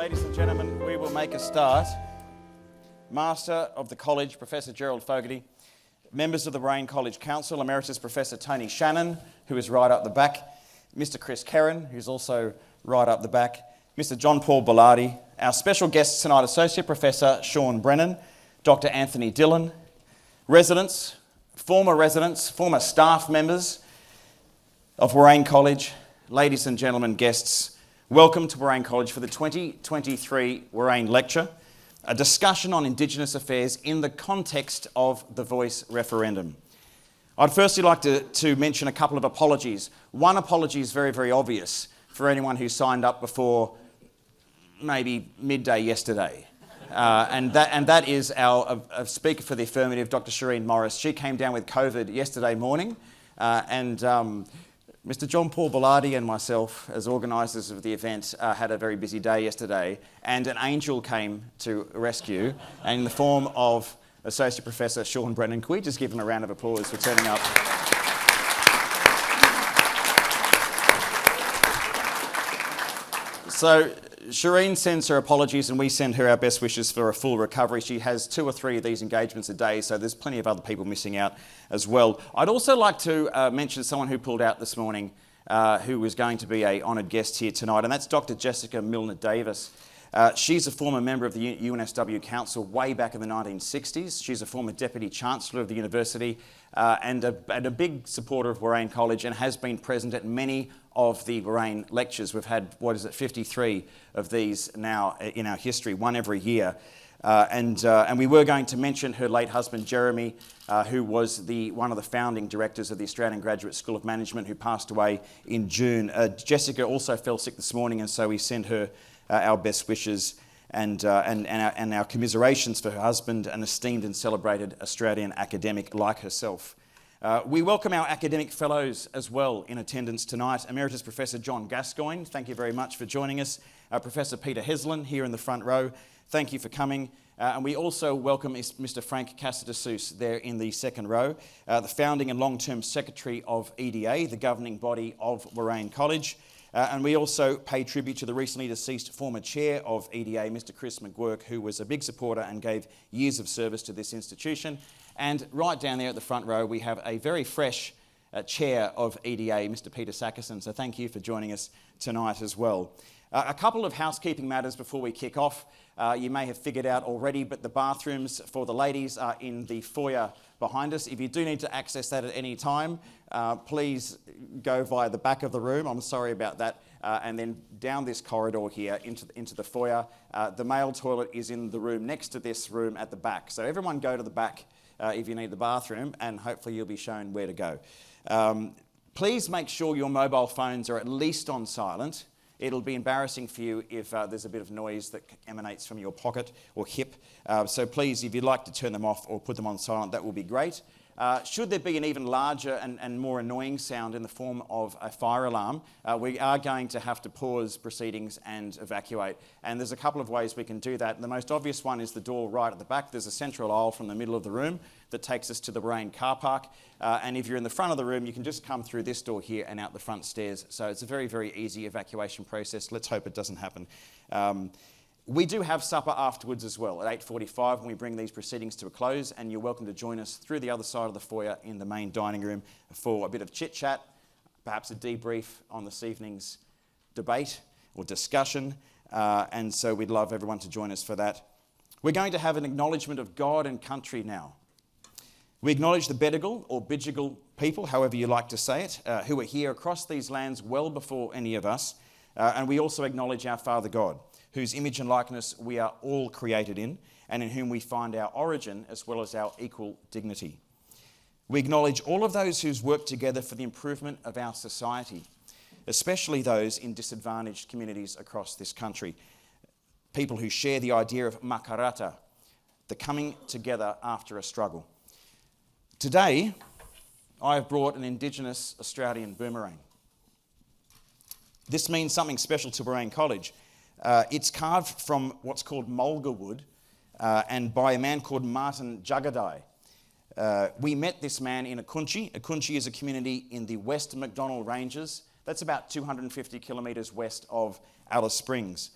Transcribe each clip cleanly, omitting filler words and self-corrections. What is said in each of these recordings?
Ladies and gentlemen, we will make a start. Master of the College, Professor Gerald Fogarty, members of the Warrane College Council, Emeritus Professor Tony Shannon, who is right up the back, Mr Chris Kerrin, who's also right up the back, Mr John Paul Bellardi, our special guests tonight, Associate Professor Sean Brennan, Dr Anthony Dillon, residents, former staff members of Warrane College, ladies and gentlemen, guests, welcome to Warrane College for the 2023 Warrane Lecture, a discussion on Indigenous affairs in the context of the Voice referendum. I'd firstly like to mention a couple of apologies. One apology is very, very obvious for anyone who signed up before maybe midday yesterday. And that is our Speaker for the Affirmative, Dr Shireen Morris. She came down with COVID yesterday morning, Mr John Paul Bellardi and myself, as organisers of the event, had a very busy day yesterday, and an angel came to rescue in the form of Associate Professor Sean Brennan. Can we just give him a round of applause for turning up? So Shireen sends her apologies and we send her our best wishes for a full recovery. She has 2 or 3 of these engagements a day, so there's plenty of other people missing out as well. I'd also like to mention someone who pulled out this morning who was going to be an honoured guest here tonight, and that's Dr Jessica Milner-Davis. She's a former member of the UNSW Council way back in the 1960s. She's a former Deputy Chancellor of the University and a big supporter of Warrane College, and has been present at many of the Warrane lectures. We've had, 53 of these now in our history, one every year. And we were going to mention her late husband, Jeremy, who was one of the founding directors of the Australian Graduate School of Management, who passed away in June. Jessica also fell sick this morning, and so we send her our best wishes and our commiserations for her husband, an esteemed and celebrated Australian academic like herself. We welcome our academic fellows as well in attendance tonight. Emeritus Professor John Gascoigne, thank you very much for joining us. Professor Peter Heslin here in the front row, thank you for coming. And we also welcome Mr Frank Casadessus there in the second row, the founding and long-term secretary of EDA, the governing body of Warrane College. And we also pay tribute to the recently deceased former chair of EDA, Mr Chris McGuirk, who was a big supporter and gave years of service to this institution. And right down there at the front row, we have a very fresh chair of EDA, Mr Peter Sackerson. So thank you for joining us tonight as well. A couple of housekeeping matters before we kick off. You may have figured out already, but the bathrooms for the ladies are in the foyer behind us. If you do need to access that at any time, please go via the back of the room. I'm sorry about that. And then down this corridor here into the foyer. The male toilet is in the room next to this room at the back. So everyone go to the back if you need the bathroom, and hopefully you'll be shown where to go. Please make sure your mobile phones are at least on silent. It'll be embarrassing for you if there's a bit of noise that emanates from your pocket or hip. So please, if you'd like to turn them off or put them on silent, that will be great. Should there be an even larger and more annoying sound in the form of a fire alarm, we are going to have to pause proceedings and evacuate. And there's a couple of ways we can do that. The most obvious one is the door right at the back. There's a central aisle from the middle of the room that takes us to the Warrane car park. And if you're in the front of the room, you can just come through this door here and out the front stairs. So it's a very, very easy evacuation process. Let's hope it doesn't happen. We do have supper afterwards as well at 8:45 when we bring these proceedings to a close, and you're welcome to join us through the other side of the foyer in the main dining room for a bit of chit-chat, perhaps a debrief on this evening's debate or discussion, and so we'd love everyone to join us for that. We're going to have an acknowledgement of God and country now. We acknowledge the Bedigal or Bidjigal people, however you like to say it, who were here across these lands well before any of us, and we also acknowledge our Father God, whose image and likeness we are all created in, and in whom we find our origin as well as our equal dignity. We acknowledge all of those who's worked together for the improvement of our society, especially those in disadvantaged communities across this country, people who share the idea of makarata, the coming together after a struggle. Today, I have brought an Indigenous Australian boomerang. This means something special to Warrane College. It's carved from what's called mulga wood and by a man called Martin Jugadai. We met this man in Akunchi. Akunchi is a community in the West McDonnell Ranges. That's about 250 kilometres west of Alice Springs.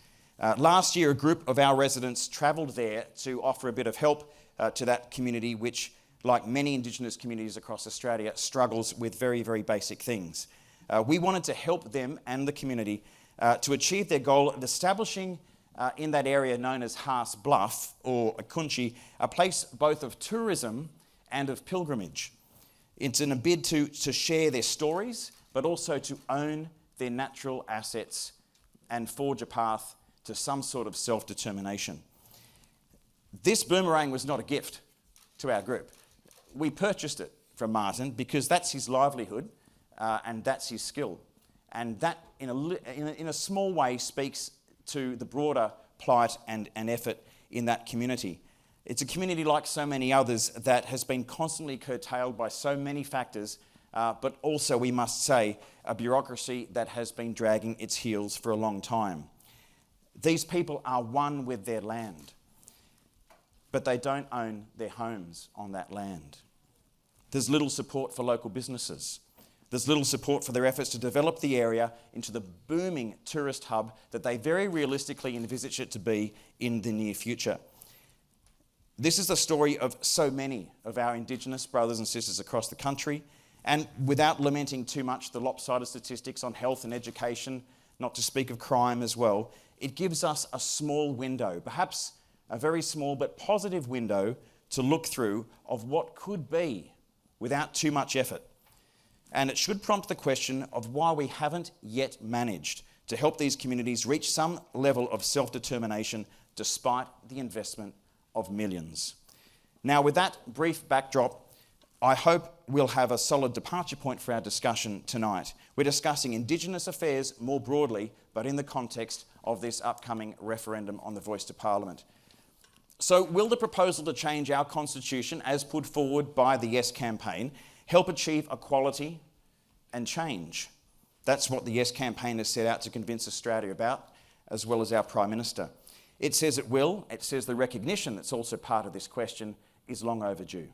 Last year, a group of our residents travelled there to offer a bit of help to that community, which, like many Indigenous communities across Australia, struggles with very, very basic things. We wanted to help them and the community to achieve their goal of establishing in that area known as Haas Bluff, or Akunchi, a place both of tourism and of pilgrimage. It's in a bid to share their stories, but also to own their natural assets and forge a path to some sort of self-determination. This boomerang was not a gift to our group. We purchased it from Martin because that's his livelihood and that's his skill. And that, in a small way, speaks to the broader plight and effort in that community. It's a community, like so many others, that has been constantly curtailed by so many factors, but also, we must say, a bureaucracy that has been dragging its heels for a long time. These people are one with their land, but they don't own their homes on that land. There's little support for local businesses. There's little support for their efforts to develop the area into the booming tourist hub that they very realistically envisage it to be in the near future. This is the story of so many of our Indigenous brothers and sisters across the country, and without lamenting too much the lopsided statistics on health and education, not to speak of crime as well, it gives us a small window, perhaps a very small but positive window to look through of what could be without too much effort. And it should prompt the question of why we haven't yet managed to help these communities reach some level of self-determination despite the investment of millions. Now, with that brief backdrop, I hope we'll have a solid departure point for our discussion tonight. We're discussing Indigenous affairs more broadly, but in the context of this upcoming referendum on the voice to Parliament. So, will the proposal to change our constitution, as put forward by the Yes campaign, help achieve equality and change? That's what the Yes campaign has set out to convince Australia about, as well as our Prime Minister. It says it will. It says the recognition that's also part of this question is long overdue.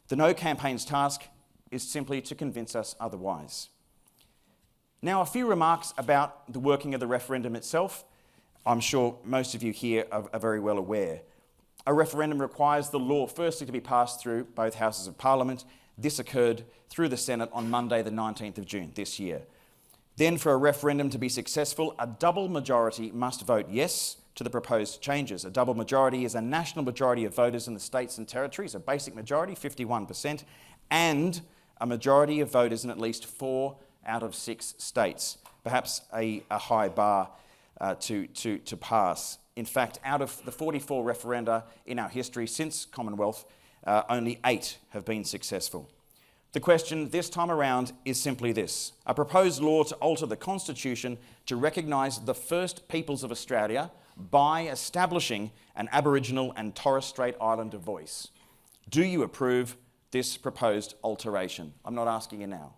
The No campaign's task is simply to convince us otherwise. Now, a few remarks about the working of the referendum itself. I'm sure most of you here are very well aware. A referendum requires the law firstly to be passed through both Houses of Parliament. This occurred through the Senate on Monday the 19th of June this year. Then, for a referendum to be successful, a double majority must vote yes to the proposed changes. A double majority is a national majority of voters in the states and territories, a basic majority, 51%, and a majority of voters in at least 4 out of 6 states, perhaps a high bar to pass. In fact, out of the 44 referenda in our history since Commonwealth, only 8 have been successful. The question this time around is simply this: a proposed law to alter the Constitution to recognise the first peoples of Australia by establishing an Aboriginal and Torres Strait Islander voice. Do you approve this proposed alteration? I'm not asking you now.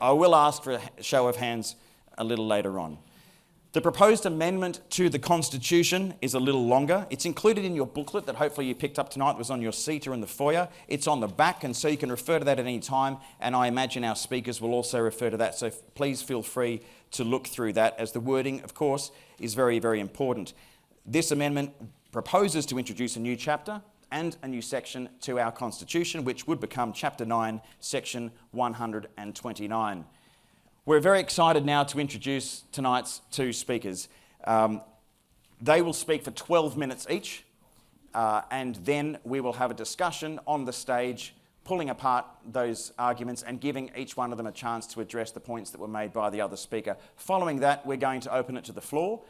I will ask for a show of hands a little later on. The proposed amendment to the Constitution is a little longer. It's included in your booklet that hopefully you picked up tonight. It was on your seat or in the foyer. It's on the back, and so you can refer to that at any time, and I imagine our speakers will also refer to that, so please feel free to look through that, as the wording, of course, is very, very important. This amendment proposes to introduce a new chapter and a new section to our Constitution, which would become Chapter 9, Section 129. We're very excited now to introduce tonight's 2 speakers. They will speak for 12 minutes each, and then we will have a discussion on the stage, pulling apart those arguments and giving each one of them a chance to address the points that were made by the other speaker. Following that, we're going to open it to the floor.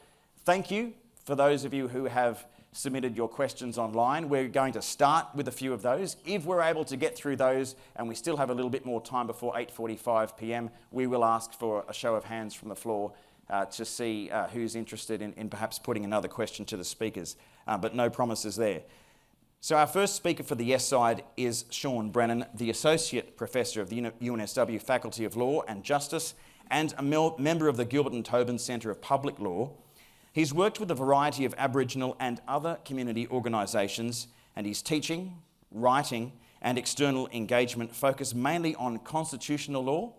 Thank you for those of you who have submitted your questions online. We're going to start with a few of those. If we're able to get through those and we still have a little bit more time before 8:45 p.m, we will ask for a show of hands from the floor to see who's interested in perhaps putting another question to the speakers, but no promises there. So our first speaker for the Yes side is Sean Brennan, the Associate Professor of the UNSW Faculty of Law and Justice and a member of the Gilbert and Tobin Centre of Public Law. He's worked with a variety of Aboriginal and other community organisations, and his teaching, writing and external engagement focus mainly on constitutional law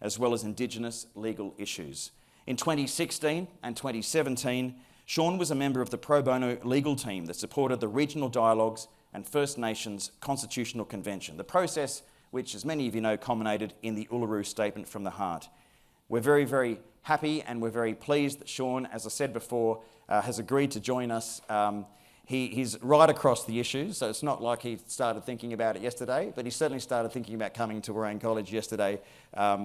as well as Indigenous legal issues. In 2016 and 2017, Sean was a member of the pro bono legal team that supported the Regional Dialogues and First Nations Constitutional Convention, the process which, as many of you know, culminated in the Uluru Statement from the Heart. We're very, very happy and we're very pleased that Sean, as I said before, has agreed to join us. He's right across the issues, so it's not like he started thinking about it yesterday, but he certainly started thinking about coming to Warrane College yesterday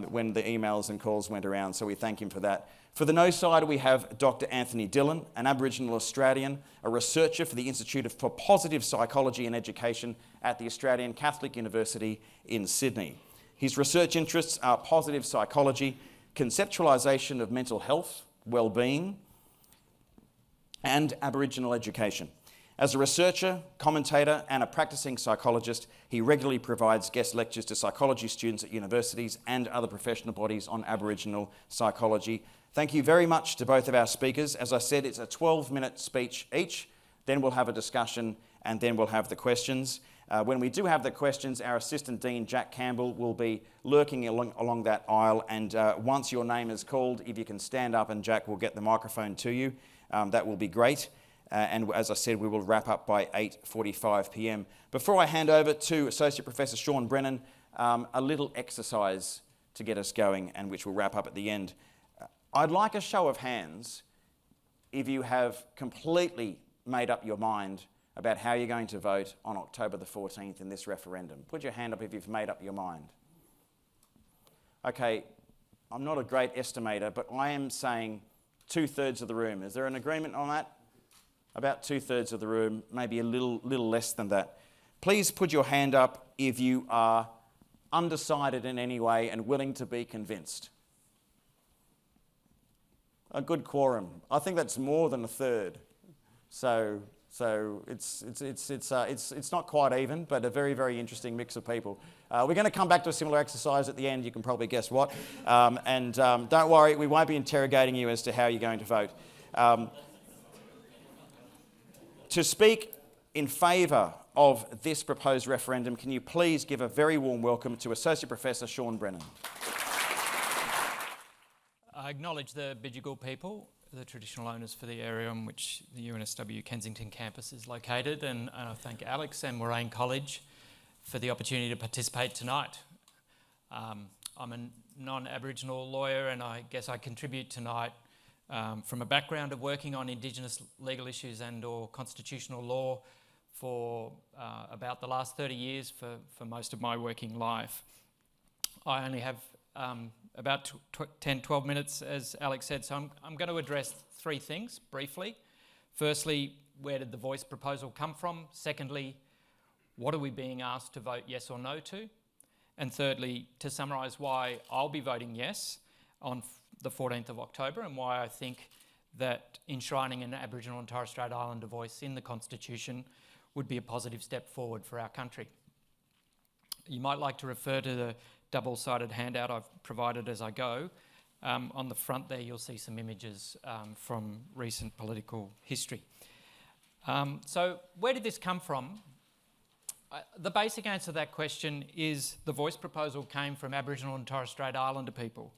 when the emails and calls went around, so we thank him for that. For the no side, we have Dr. Anthony Dillon, an Aboriginal Australian, a researcher for the Institute for Positive Psychology and Education at the Australian Catholic University in Sydney. His research interests are positive psychology, conceptualisation of mental health, well-being, and Aboriginal education. As a researcher, commentator, and a practicing psychologist, he regularly provides guest lectures to psychology students at universities and other professional bodies on Aboriginal psychology. Thank you very much to both of our speakers. As I said, it's a 12-minute speech each, then we'll have a discussion, and then we'll have the questions. When we do have the questions, our Assistant Dean, Jack Campbell, will be lurking along that aisle, and once your name is called, if you can stand up and Jack will get the microphone to you, that will be great. And as I said, we will wrap up by 8:45 p.m. Before I hand over to Associate Professor Sean Brennan, a little exercise to get us going, and which we'll wrap up at the end. I'd like a show of hands if you have completely made up your mind about how you're going to vote on October the 14th in this referendum. Put your hand up if you've made up your mind. Okay, I'm not a great estimator, but I am saying 2/3 of the room. Is there an agreement on that? About 2/3 of the room, maybe a little less than that. Please put your hand up if you are undecided in any way and willing to be convinced. A good quorum. I think that's more than a third. So it's not quite even, but a very, very interesting mix of people. We're going to come back to a similar exercise at the end. You can probably guess what. Don't worry, we won't be interrogating you as to how you're going to vote. To speak in favour of this proposed referendum, can you please give a very warm welcome to Associate Professor Sean Brennan. I acknowledge the Bidjigal people, the traditional owners for the area on which the UNSW Kensington campus is located, and I thank Alex and Warrane College for the opportunity to participate tonight. I'm a non-Aboriginal lawyer, and I guess I contribute tonight from a background of working on Indigenous legal issues and or constitutional law for about the last 30 years for most of my working life. I only have about 10-12 minutes, as Alex said, so I'm going to address three things briefly. Firstly, where did the voice proposal come from? Secondly, what are we being asked to vote yes or no to? And thirdly, to summarise why I'll be voting yes on the 14th of October and why I think that enshrining an Aboriginal and Torres Strait Islander voice in the Constitution would be a positive step forward for our country. You might like to refer to the double-sided handout I've provided as I go. On the front there you'll see some images from recent political history. So where did this come from? The basic answer to that question is the voice proposal came from Aboriginal and Torres Strait Islander people,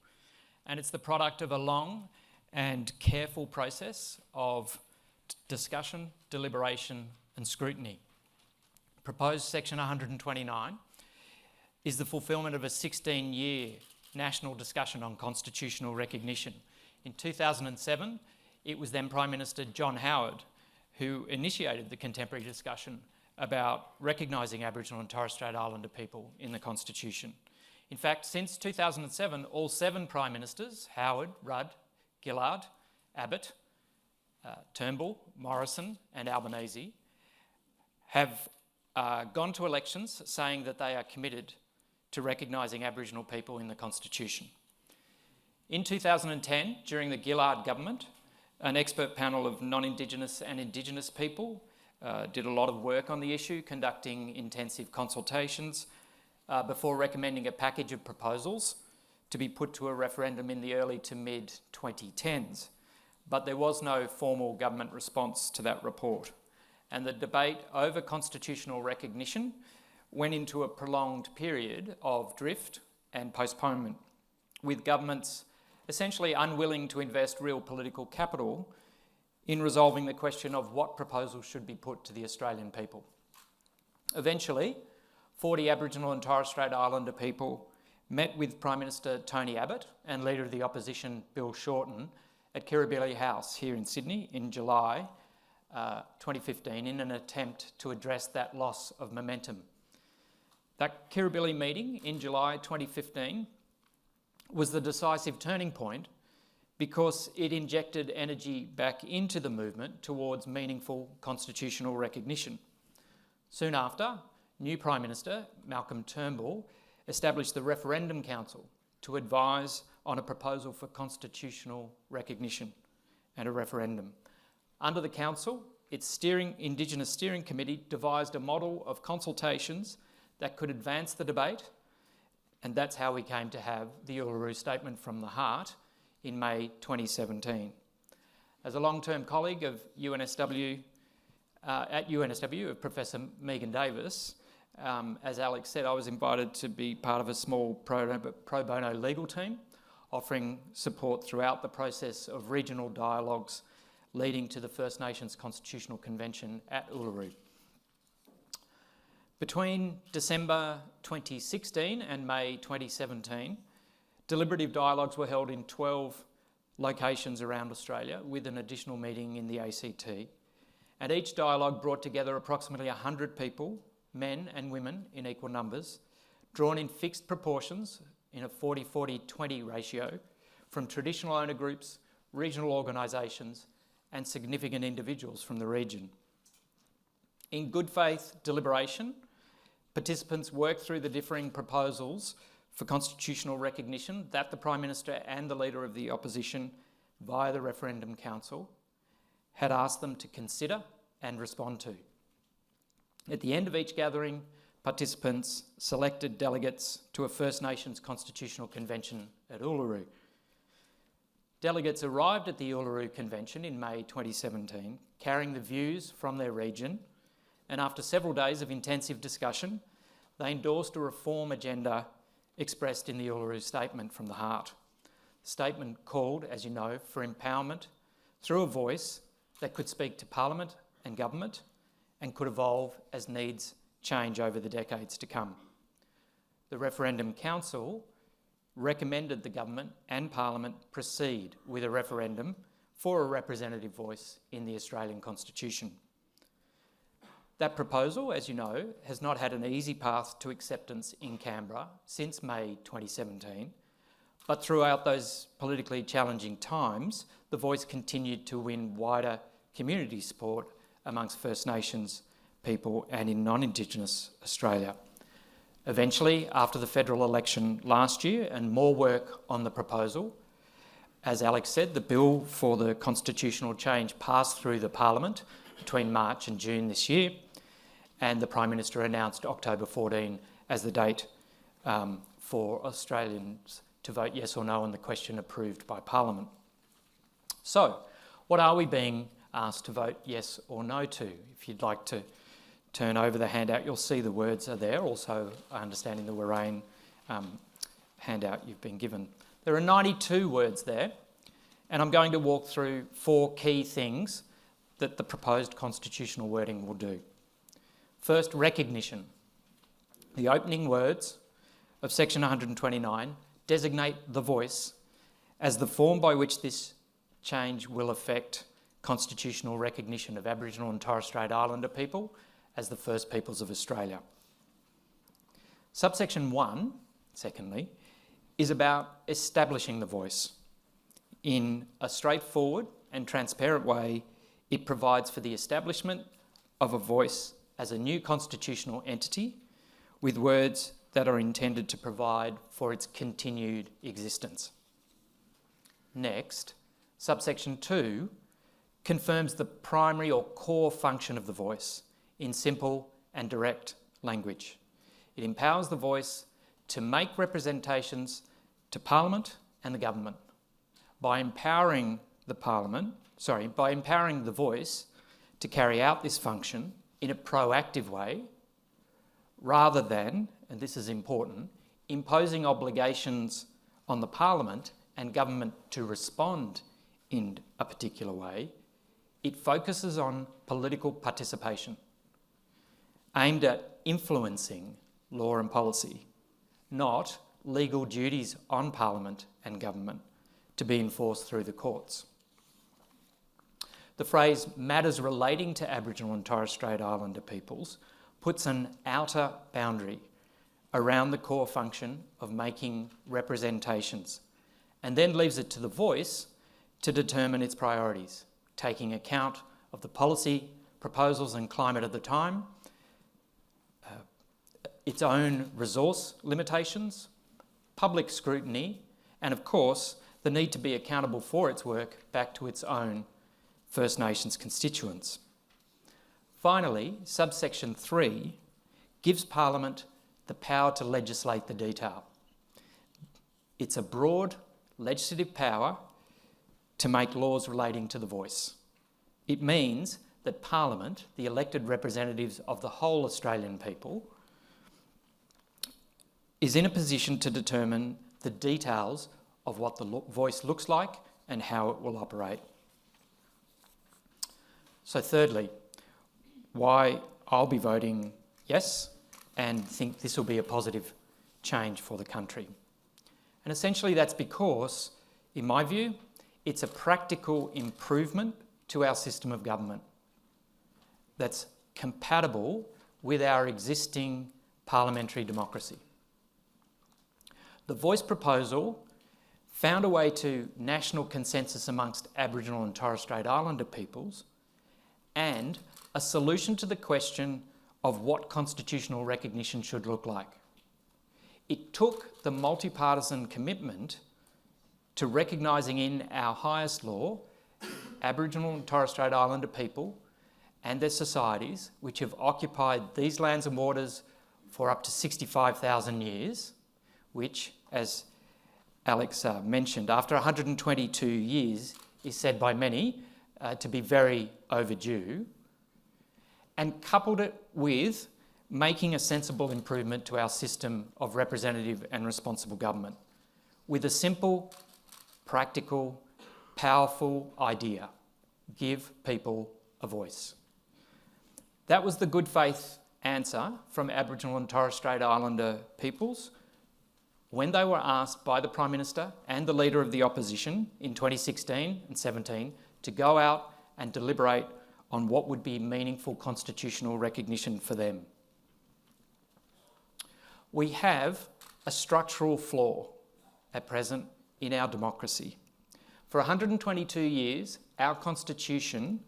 and it's the product of a long and careful process of discussion, deliberation and scrutiny. Proposed section 129 is the fulfilment of a 16-year national discussion on constitutional recognition. In 2007, it was then Prime Minister John Howard who initiated the contemporary discussion about recognising Aboriginal and Torres Strait Islander people in the Constitution. In fact, since 2007, all 7 Prime Ministers, Howard, Rudd, Gillard, Abbott, Turnbull, Morrison and Albanese, have gone to elections saying that they are committed to recognising Aboriginal people in the Constitution. In 2010, during the Gillard government, an expert panel of non-Indigenous and Indigenous people did a lot of work on the issue, conducting intensive consultations before recommending a package of proposals to be put to a referendum in the early to mid-2010s. But there was no formal government response to that report, and the debate over constitutional recognition went into a prolonged period of drift and postponement, with governments essentially unwilling to invest real political capital in resolving the question of what proposals should be put to the Australian people. Eventually, 40 Aboriginal and Torres Strait Islander people met with Prime Minister Tony Abbott and Leader of the Opposition Bill Shorten at Kirribilli House here in Sydney in July 2015 in an attempt to address that loss of momentum. That Kirribilli meeting in July 2015 was the decisive turning point because it injected energy back into the movement towards meaningful constitutional recognition. Soon after, new Prime Minister Malcolm Turnbull established the Referendum Council to advise on a proposal for constitutional recognition and a referendum. Under the Council, its Indigenous Steering Committee devised a model of consultations that could advance the debate, and that's how we came to have the Uluru Statement from the Heart in May 2017. As a long-term colleague of UNSW, at UNSW, of Professor Megan Davis, as Alex said, I was invited to be part of a small pro bono legal team, offering support throughout the process of regional dialogues leading to the First Nations Constitutional Convention at Uluru. Between December 2016 and May 2017, deliberative dialogues were held in 12 locations around Australia with an additional meeting in the ACT. And each dialogue brought together approximately 100 people, men and women in equal numbers, drawn in fixed proportions in a 40-40-20 ratio from traditional owner groups, regional organisations and significant individuals from the region. In good faith deliberation, participants worked through the differing proposals for constitutional recognition that the Prime Minister and the Leader of the Opposition, via the Referendum Council, had asked them to consider and respond to. At the end of each gathering, participants selected delegates to a First Nations Constitutional Convention at Uluru. Delegates arrived at the Uluru Convention in May 2017, carrying the views from their region, and after several days of intensive discussion, they endorsed a reform agenda expressed in the Uluru Statement from the Heart. The statement called, as you know, for empowerment through a voice that could speak to Parliament and government and could evolve as needs change over the decades to come. The Referendum Council recommended the government and Parliament proceed with a referendum for a representative voice in the Australian Constitution. That proposal, as you know, has not had an easy path to acceptance in Canberra since May 2017, but throughout those politically challenging times, the voice continued to win wider community support amongst First Nations people and in non-Indigenous Australia. Eventually, after the federal election last year and more work on the proposal, as Alex said, the bill for the constitutional change passed through the Parliament between March and June this year, and the Prime Minister announced October 14 as the date for Australians to vote yes or no on the question approved by Parliament. So, what are we being asked to vote yes or no to? If you'd like to turn over the handout, you'll see the words are there. Also, understanding the Warrane handout you've been given. There are 92 words there, and I'm going to walk through 4 key things that the proposed constitutional wording will do. First, recognition. The opening words of section 129 designate the voice as the form by which this change will affect constitutional recognition of Aboriginal and Torres Strait Islander people as the First Peoples of Australia. Subsection 1, secondly, is about establishing the voice. In a straightforward and transparent way, it provides for the establishment of a voice as a new constitutional entity with words that are intended to provide for its continued existence. Next, subsection 2 confirms the primary or core function of the voice in simple and direct language. It empowers the voice to make representations to Parliament and the government. By empowering the voice to carry out this function in a proactive way, rather than, and this is important, imposing obligations on the Parliament and government to respond in a particular way, it focuses on political participation aimed at influencing law and policy, not legal duties on Parliament and government to be enforced through the courts. The phrase matters relating to Aboriginal and Torres Strait Islander peoples puts an outer boundary around the core function of making representations and then leaves it to the voice to determine its priorities, taking account of the policy, proposals and climate of the time, its own resource limitations, public scrutiny, and of course, the need to be accountable for its work back to its own First Nations constituents. Finally, subsection 3 gives Parliament the power to legislate the detail. It's a broad legislative power to make laws relating to the voice. It means that Parliament, the elected representatives of the whole Australian people, is in a position to determine the details of what the voice looks like and how it will operate. So thirdly, why I'll be voting yes and think this will be a positive change for the country. And essentially that's because, in my view, it's a practical improvement to our system of government that's compatible with our existing parliamentary democracy. The voice proposal found a way to national consensus amongst Aboriginal and Torres Strait Islander peoples and a solution to the question of what constitutional recognition should look like. It took the multi-partisan commitment to recognising in our highest law Aboriginal and Torres Strait Islander people and their societies, which have occupied these lands and waters for up to 65,000 years, which, as Alex mentioned, after 122 years is said by many to be very overdue, and coupled it with making a sensible improvement to our system of representative and responsible government with a simple, practical, powerful idea: give people a voice. That was the good faith answer from Aboriginal and Torres Strait Islander peoples when they were asked by the Prime Minister and the Leader of the Opposition in 2016 and 17 to go out and deliberate on what would be meaningful constitutional recognition for them. We have a structural flaw at present in our democracy. For 122 years, our Constitution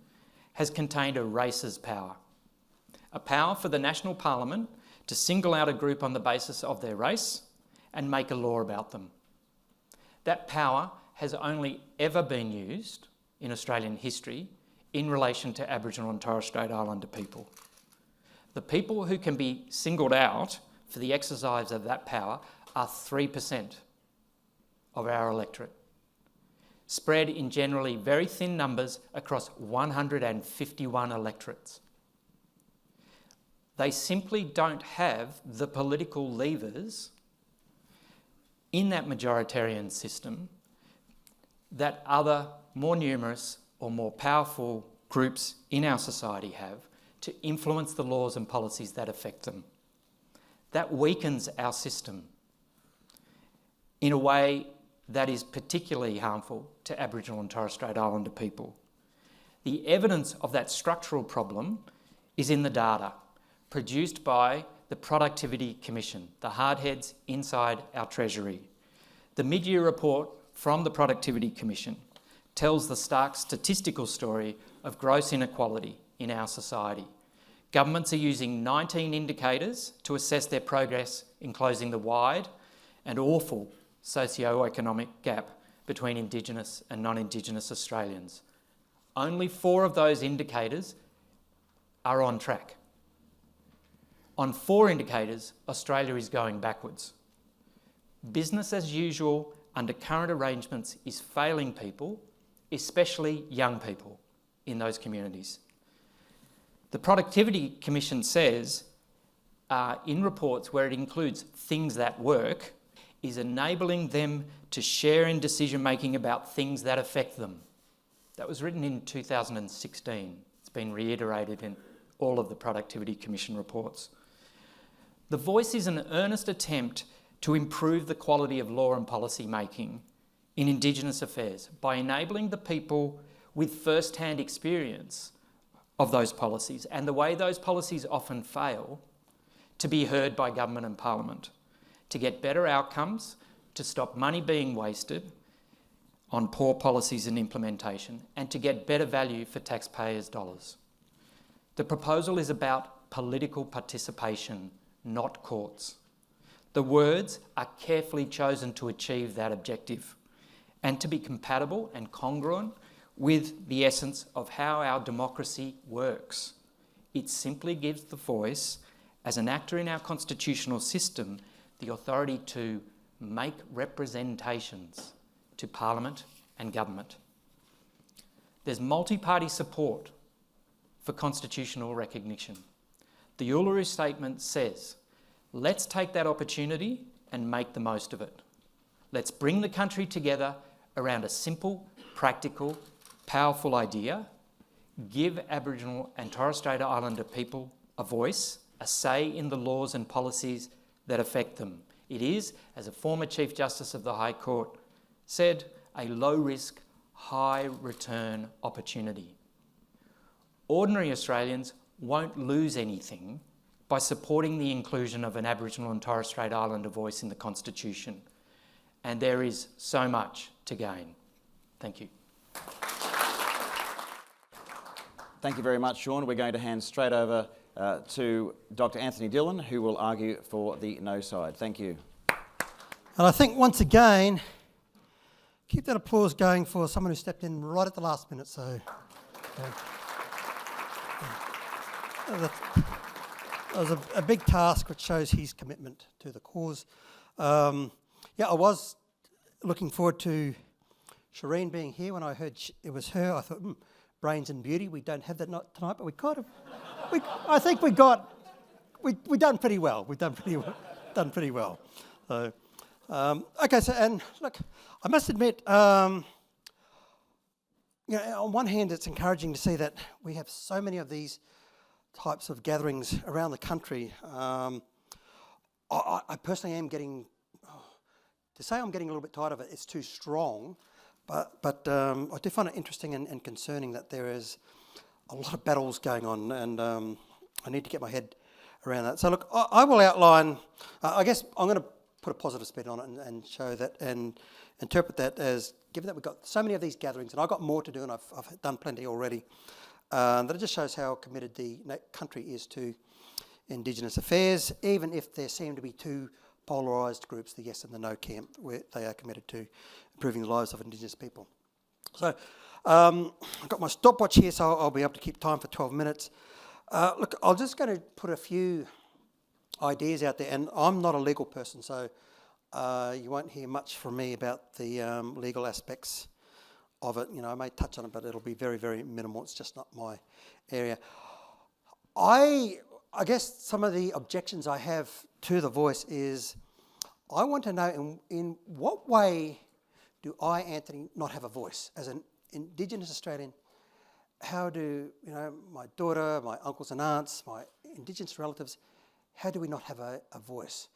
has contained a race's power, a power for the National Parliament to single out a group on the basis of their race and make a law about them. That power has only ever been used in Australian history in relation to Aboriginal and Torres Strait Islander people. The people who can be singled out for the exercise of that power are 3% of our electorate, spread in generally very thin numbers across 151 electorates. They simply don't have the political levers in that majoritarian system that other more numerous or more powerful groups in our society have to influence the laws and policies that affect them. That weakens our system in a way that is particularly harmful to Aboriginal and Torres Strait Islander people. The evidence of that structural problem is in the data produced by the Productivity Commission, the hardheads inside our Treasury. The mid-year report from the Productivity Commission tells the stark statistical story of gross inequality in our society. Governments are using 19 indicators to assess their progress in closing the wide and awful socio-economic gap between Indigenous and non-Indigenous Australians. Only 4 of those indicators are on track. On 4 indicators, Australia is going backwards. Business as usual under current arrangements is failing people, especially young people in those communities. The Productivity Commission says in reports where it includes things that work, is enabling them to share in decision-making about things that affect them. That was written in 2016. It's been reiterated in all of the Productivity Commission reports. The Voice is an earnest attempt to improve the quality of law and policy making in Indigenous affairs by enabling the people with first-hand experience of those policies and the way those policies often fail to be heard by government and parliament, to get better outcomes, to stop money being wasted on poor policies and implementation, and to get better value for taxpayers' dollars. The proposal is about political participation, not courts. The words are carefully chosen to achieve that objective and to be compatible and congruent with the essence of how our democracy works. It simply gives the Voice, as an actor in our constitutional system, the authority to make representations to Parliament and government. There's multi-party support for constitutional recognition. The Uluru Statement says, let's take that opportunity and make the most of it. Let's bring the country together around a simple, practical, powerful idea, give Aboriginal and Torres Strait Islander people a voice, a say in the laws and policies that affect them. It is, as a former Chief Justice of the High Court said, a low-risk, high-return opportunity. Ordinary Australians won't lose anything by supporting the inclusion of an Aboriginal and Torres Strait Islander voice in the Constitution. And there is so much to gain. Thank you. Thank you very much, Sean. We're going to hand straight over to Dr. Anthony Dillon, who will argue for the no side. Thank you. And I think, once again, keep that applause going for someone who stepped in right at the last minute. So, that was a big task, which shows his commitment to the cause. I was looking forward to Shireen being here. When I heard it was her, I thought, brains and beauty. We don't have that tonight, but we kind of. I think we done pretty well. We've done pretty well. So, okay. So, and look, I must admit, on one hand, it's encouraging to see that we have so many of these types of gatherings around the country. I personally am getting, to say I'm getting a little bit tired of it, it's too strong, but I do find it interesting and concerning that there is a lot of battles going on, and I need to get my head around that. So look, I will outline, I guess I'm going to put a positive spin on it and show that and interpret that as, given that we've got so many of these gatherings, and I've got more to do, and I've done plenty already, that it just shows how committed the country is to Indigenous affairs, even if there seem to be two polarised groups, the yes and the no camp, where they are committed to improving the lives of Indigenous people. So I've got my stopwatch here, so I'll be able to keep time for 12 minutes. Look, I'm just going to put a few ideas out there, and I'm not a legal person, so you won't hear much from me about the legal aspects of it. I may touch on it, but it'll be very, very minimal. It's just not my area. I guess some of the objections I have to the Voice is, I want to know in what way do I, Anthony, not have a voice as an Indigenous Australian? How do my daughter, my uncles and aunts, my Indigenous relatives, how do we not have a voice?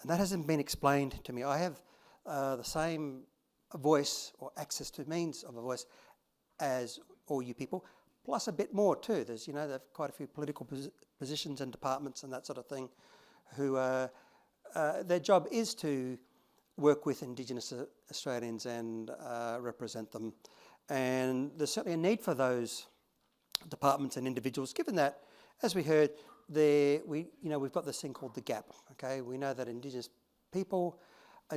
And that hasn't been explained to me. I have the same voice or access to means of a voice as all you people, plus a bit more too. There's there've quite a few political positions and departments and that sort of thing, who their job is to work with Indigenous Australians and represent them. And there's certainly a need for those departments and individuals, given that, as we heard, we've got this thing called the gap. Okay, we know that Indigenous people,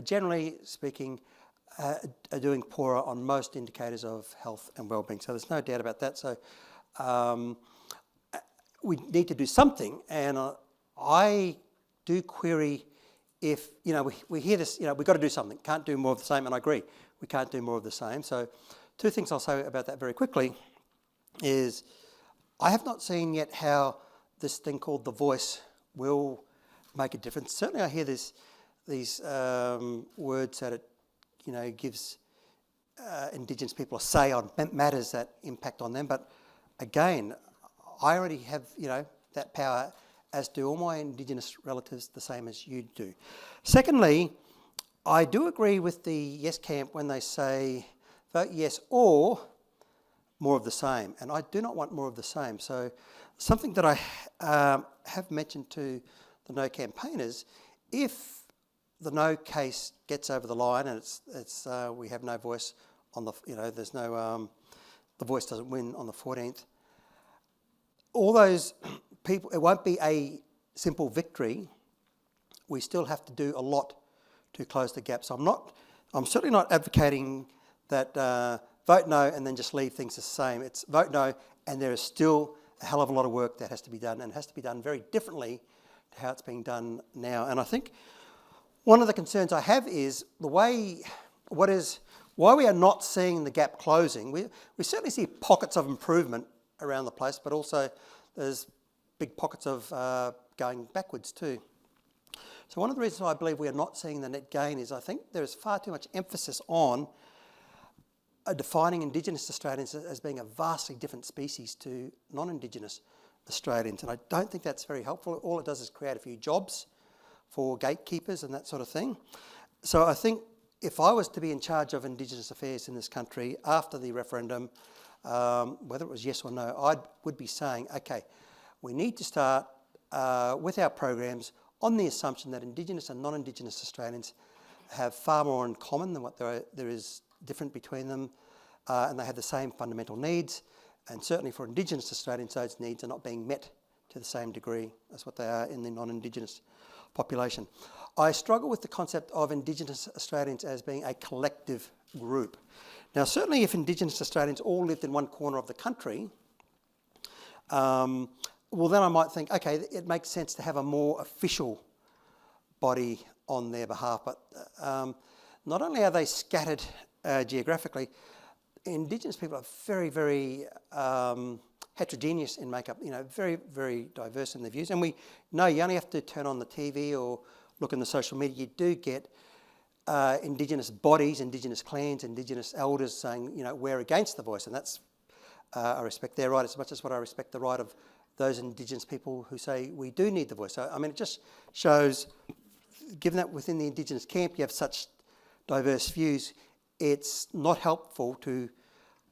generally speaking, are doing poorer on most indicators of health and well-being. So there's no doubt about that. So we need to do something, and I do query if we hear this. We've got to do something. Can't do more of the same, and I agree. We can't do more of the same. So two things I'll say about that very quickly is, I have not seen yet how this thing called the Voice will make a difference. Certainly I hear this words that it, gives Indigenous people a say on matters that impact on them. But again, I already have, that power, as do all my Indigenous relatives, the same as you do. Secondly, I do agree with the yes camp when they say vote yes or more of the same, and I do not want more of the same. So something that I have mentioned to the no campaigners, if the no case gets over the line and it's we have no voice on the, there's no, the voice doesn't win on the 14th, all those people, it won't be a simple victory. We still have to do a lot to close the gap. So I'm certainly not advocating that vote no and then just leave things the same. It's vote no and there is still a hell of a lot of work that has to be done, and it has to be done very differently to how it's being done now. And I think one of the concerns I have is why we are not seeing the gap closing. We certainly see pockets of improvement around the place, but also there's big pockets of going backwards too. So one of the reasons why I believe we are not seeing the net gain is I think there is far too much emphasis on defining Indigenous Australians as being a vastly different species to non-Indigenous Australians, and I don't think that's very helpful. All it does is create a few jobs for gatekeepers and that sort of thing. So I think if I was to be in charge of Indigenous affairs in this country after the referendum, whether it was yes or no, I would be saying, okay, we need to start with our programs on the assumption that Indigenous and non-Indigenous Australians have far more in common than what there is different between them, and they have the same fundamental needs, and certainly for Indigenous Australians those needs are not being met to the same degree as what they are in the non-Indigenous population. I struggle with the concept of Indigenous Australians as being a collective group. Now certainly if Indigenous Australians all lived in one corner of the country, well then I might think, okay, it makes sense to have a more official body on their behalf, but not only are they scattered geographically, Indigenous people are very, very heterogeneous in makeup, very, very diverse in their views. And we know you only have to turn on the TV or look in the social media, you do get Indigenous bodies, Indigenous clans, Indigenous elders saying, we're against the voice. And that's, I respect their right as much as what I respect the right of those Indigenous people who say we do need the voice. So, I mean, it just shows, given that within the Indigenous camp you have such diverse views, it's not helpful to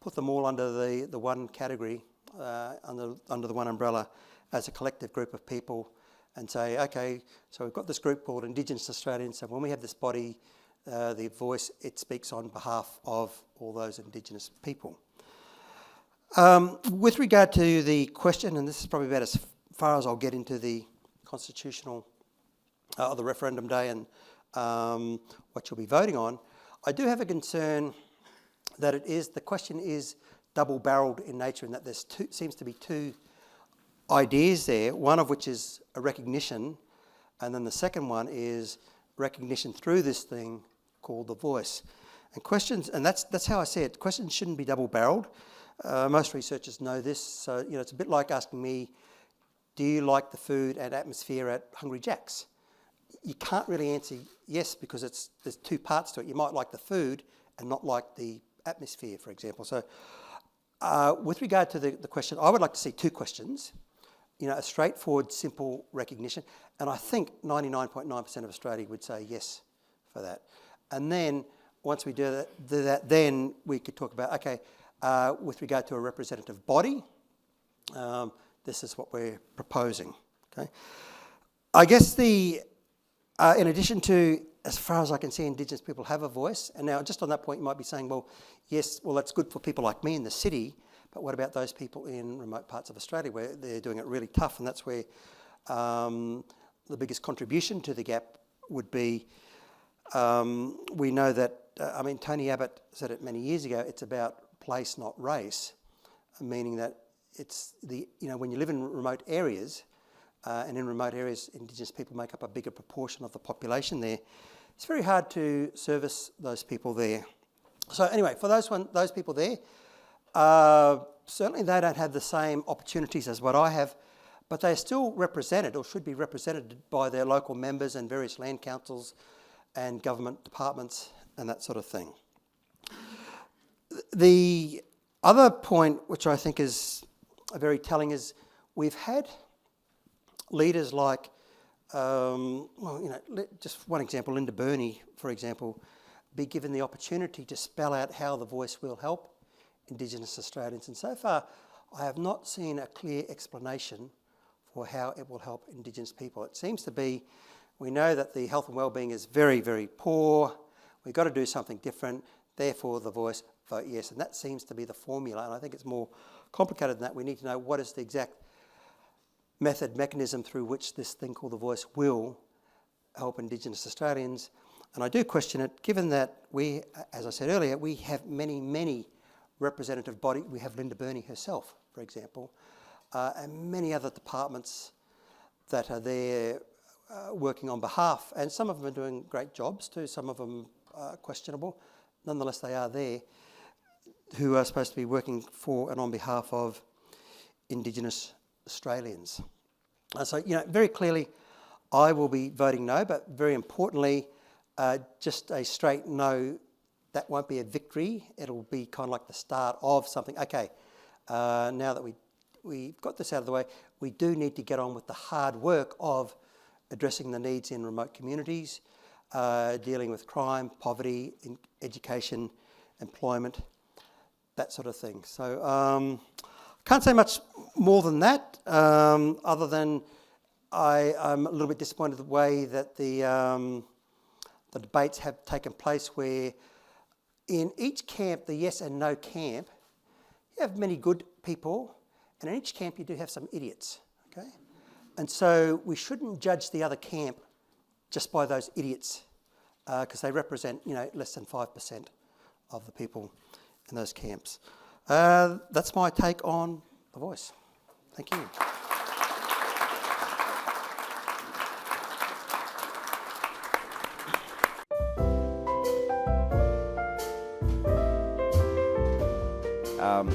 put them all under the one category, under the one umbrella as a collective group of people and say, okay, so we've got this group called Indigenous Australians, so when we have this body, the voice, it speaks on behalf of all those Indigenous people. With regard to the question, and this is probably about as far as I'll get into the constitutional, the referendum day and what you'll be voting on, I do have a concern that the question is double-barreled in nature, and that there seems to be two ideas there, one of which is a recognition, and then the second one is recognition through this thing called the voice. And questions, and that's how I see it, questions shouldn't be double-barreled. Most researchers know this, so it's a bit like asking me, do you like the food and atmosphere at Hungry Jack's? You can't really answer yes because there's two parts to it. You might like the food and not like the atmosphere, for example. So with regard to the question, I would like to see two questions, a straightforward, simple recognition, and I think 99.9% of Australia would say yes for that. And then once we do that, then we could talk about, okay, with regard to a representative body, this is what we're proposing. Okay, I guess in addition to, as far as I can see, Indigenous people have a voice. And now just on that point, you might be saying, well, yes, well, that's good for people like me in the city, but what about those people in remote parts of Australia where they're doing it really tough? And that's where the biggest contribution to the gap would be, we know that, Tony Abbott said it many years ago, it's about place, not race, meaning that it's when you live in remote areas, and in remote areas, Indigenous people make up a bigger proportion of the population there. It's very hard to service those people there. So anyway, for those people there, certainly they don't have the same opportunities as what I have, but they're still represented or should be represented by their local members and various land councils and government departments and that sort of thing. The other point, which I think is very telling, is we've had leaders like, just one example, Linda Burney, for example, be given the opportunity to spell out how the voice will help Indigenous Australians. And so far, I have not seen a clear explanation for how it will help Indigenous people. It seems to be, we know that the health and wellbeing is very, very poor. We've got to do something different. Therefore, the voice, vote yes. And that seems to be the formula. And I think it's more complicated than that. We need to know what is the exact mechanism through which this thing called the voice will help Indigenous Australians. And I do question it, given that we, as I said earlier, we have many representative bodies. We have Linda Burney herself, for example, and many other departments that are there working on behalf, and some of them are doing great jobs too, some of them are questionable. Nonetheless, they are there, who are supposed to be working for and on behalf of Indigenous Australians. So, very clearly, I will be voting no, but very importantly, just a straight no, that won't be a victory. It'll be kind of like the start of something. Okay, now that we've got this out of the way, we do need to get on with the hard work of addressing the needs in remote communities, dealing with crime, poverty, education, employment, that sort of thing. So can't say much more than that, other than I'm a little bit disappointed the way that the debates have taken place, where in each camp, the yes and no camp, you have many good people, and in each camp you do have some idiots, okay? And so we shouldn't judge the other camp just by those idiots, because they represent, less than 5% of the people in those camps. That's my take on the voice. Thank you.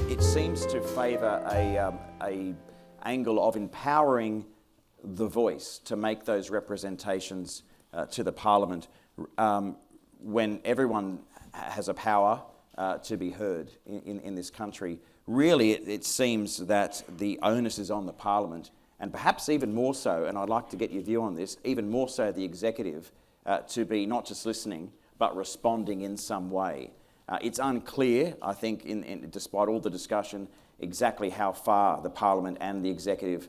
It seems to favour a angle of empowering the voice to make those representations to the Parliament when everyone has a power to be heard in this country. Really, it seems that the onus is on the Parliament, and perhaps even more so, and I'd like to get your view on this, even more so the executive, to be not just listening, but responding in some way. It's unclear, I think, despite all the discussion, exactly how far the Parliament and the executive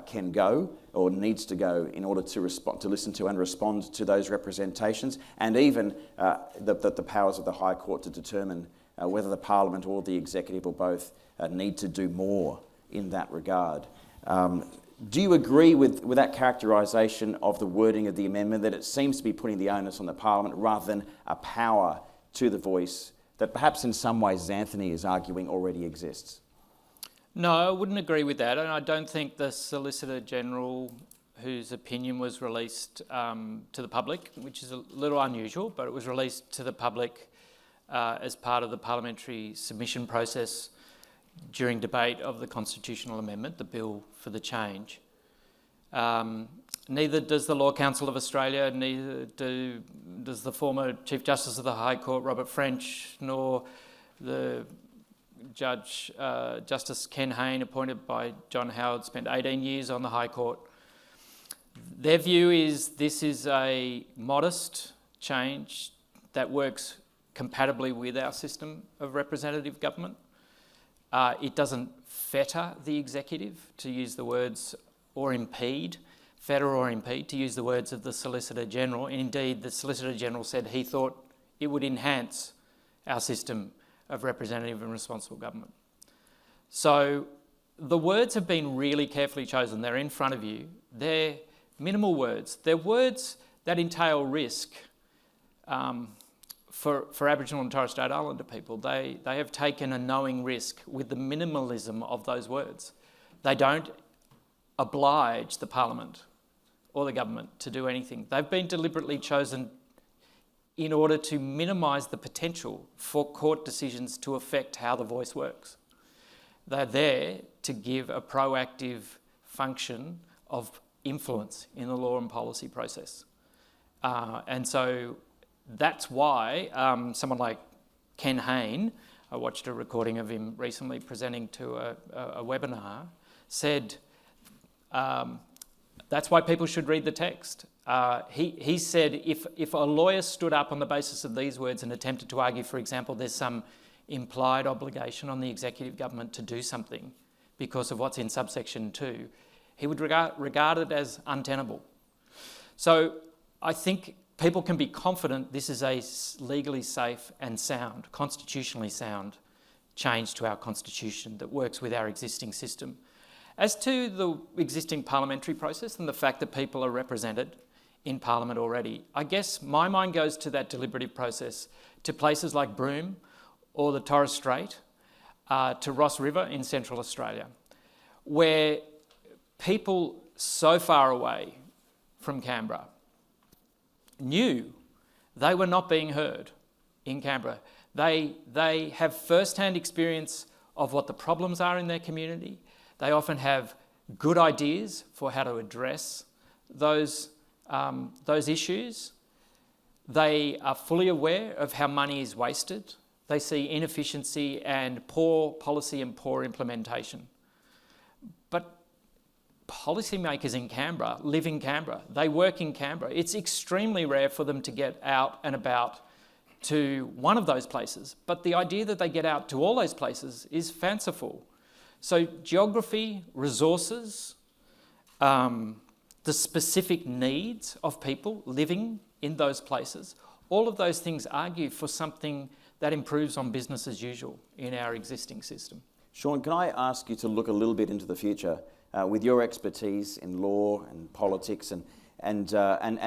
can go or needs to go in order to listen to and respond to those representations, and even the powers of the High Court to determine whether the Parliament or the executive or both need to do more in that regard. Do you agree with that characterisation of the wording of the amendment, that it seems to be putting the onus on the Parliament rather than a power to the voice that perhaps in some ways Anthony is arguing already exists? No, I wouldn't agree with that, and I don't think the Solicitor General, whose opinion was released to the public, which is a little unusual, but it was released to the public as part of the parliamentary submission process during debate of the constitutional amendment, the bill for the change. Neither does the Law Council of Australia, neither does the former Chief Justice of the High Court, Robert French, nor the Justice Ken Hayne, appointed by John Howard, spent 18 years on the High Court. Their view is this is a modest change that works compatibly with our system of representative government. It doesn't fetter the executive, to use the words, or impede, fetter or impede, to use the words of the Solicitor General. And indeed, the Solicitor General said he thought it would enhance our system of representative and responsible government. So the words have been really carefully chosen. They're in front of you. They're minimal words. They're words that entail risk for Aboriginal and Torres Strait Islander people. They have taken a knowing risk with the minimalism of those words. They don't oblige the Parliament or the government to do anything. They've been deliberately chosen in order to minimise the potential for court decisions to affect how the voice works. They're there to give a proactive function of influence in the law and policy process. And so that's why someone like Ken Hayne, I watched a recording of him recently presenting to a webinar, said that's why people should read the text. He said if a lawyer stood up on the basis of these words and attempted to argue, for example, there's some implied obligation on the executive government to do something because of what's in subsection 2, he would regard it as untenable. So I think people can be confident this is a legally safe and sound, constitutionally sound change to our constitution that works with our existing system. As to the existing parliamentary process and the fact that people are represented in Parliament already, I guess my mind goes to that deliberative process, to places like Broome or the Torres Strait, to Ross River in Central Australia, where people so far away from Canberra knew they were not being heard in Canberra. They have first-hand experience of what the problems are in their community. They often have good ideas for how to address those issues. They are fully aware of how money is wasted. They see inefficiency and poor policy and poor implementation. But policymakers in Canberra live in Canberra. They work in Canberra. It's extremely rare for them to get out and about to one of those places. But the idea that they get out to all those places is fanciful. So geography, resources, the specific needs of people living in those places, all of those things argue for something that improves on business as usual in our existing system. Sean, can I ask you to look a little bit into the future with your expertise in law and politics and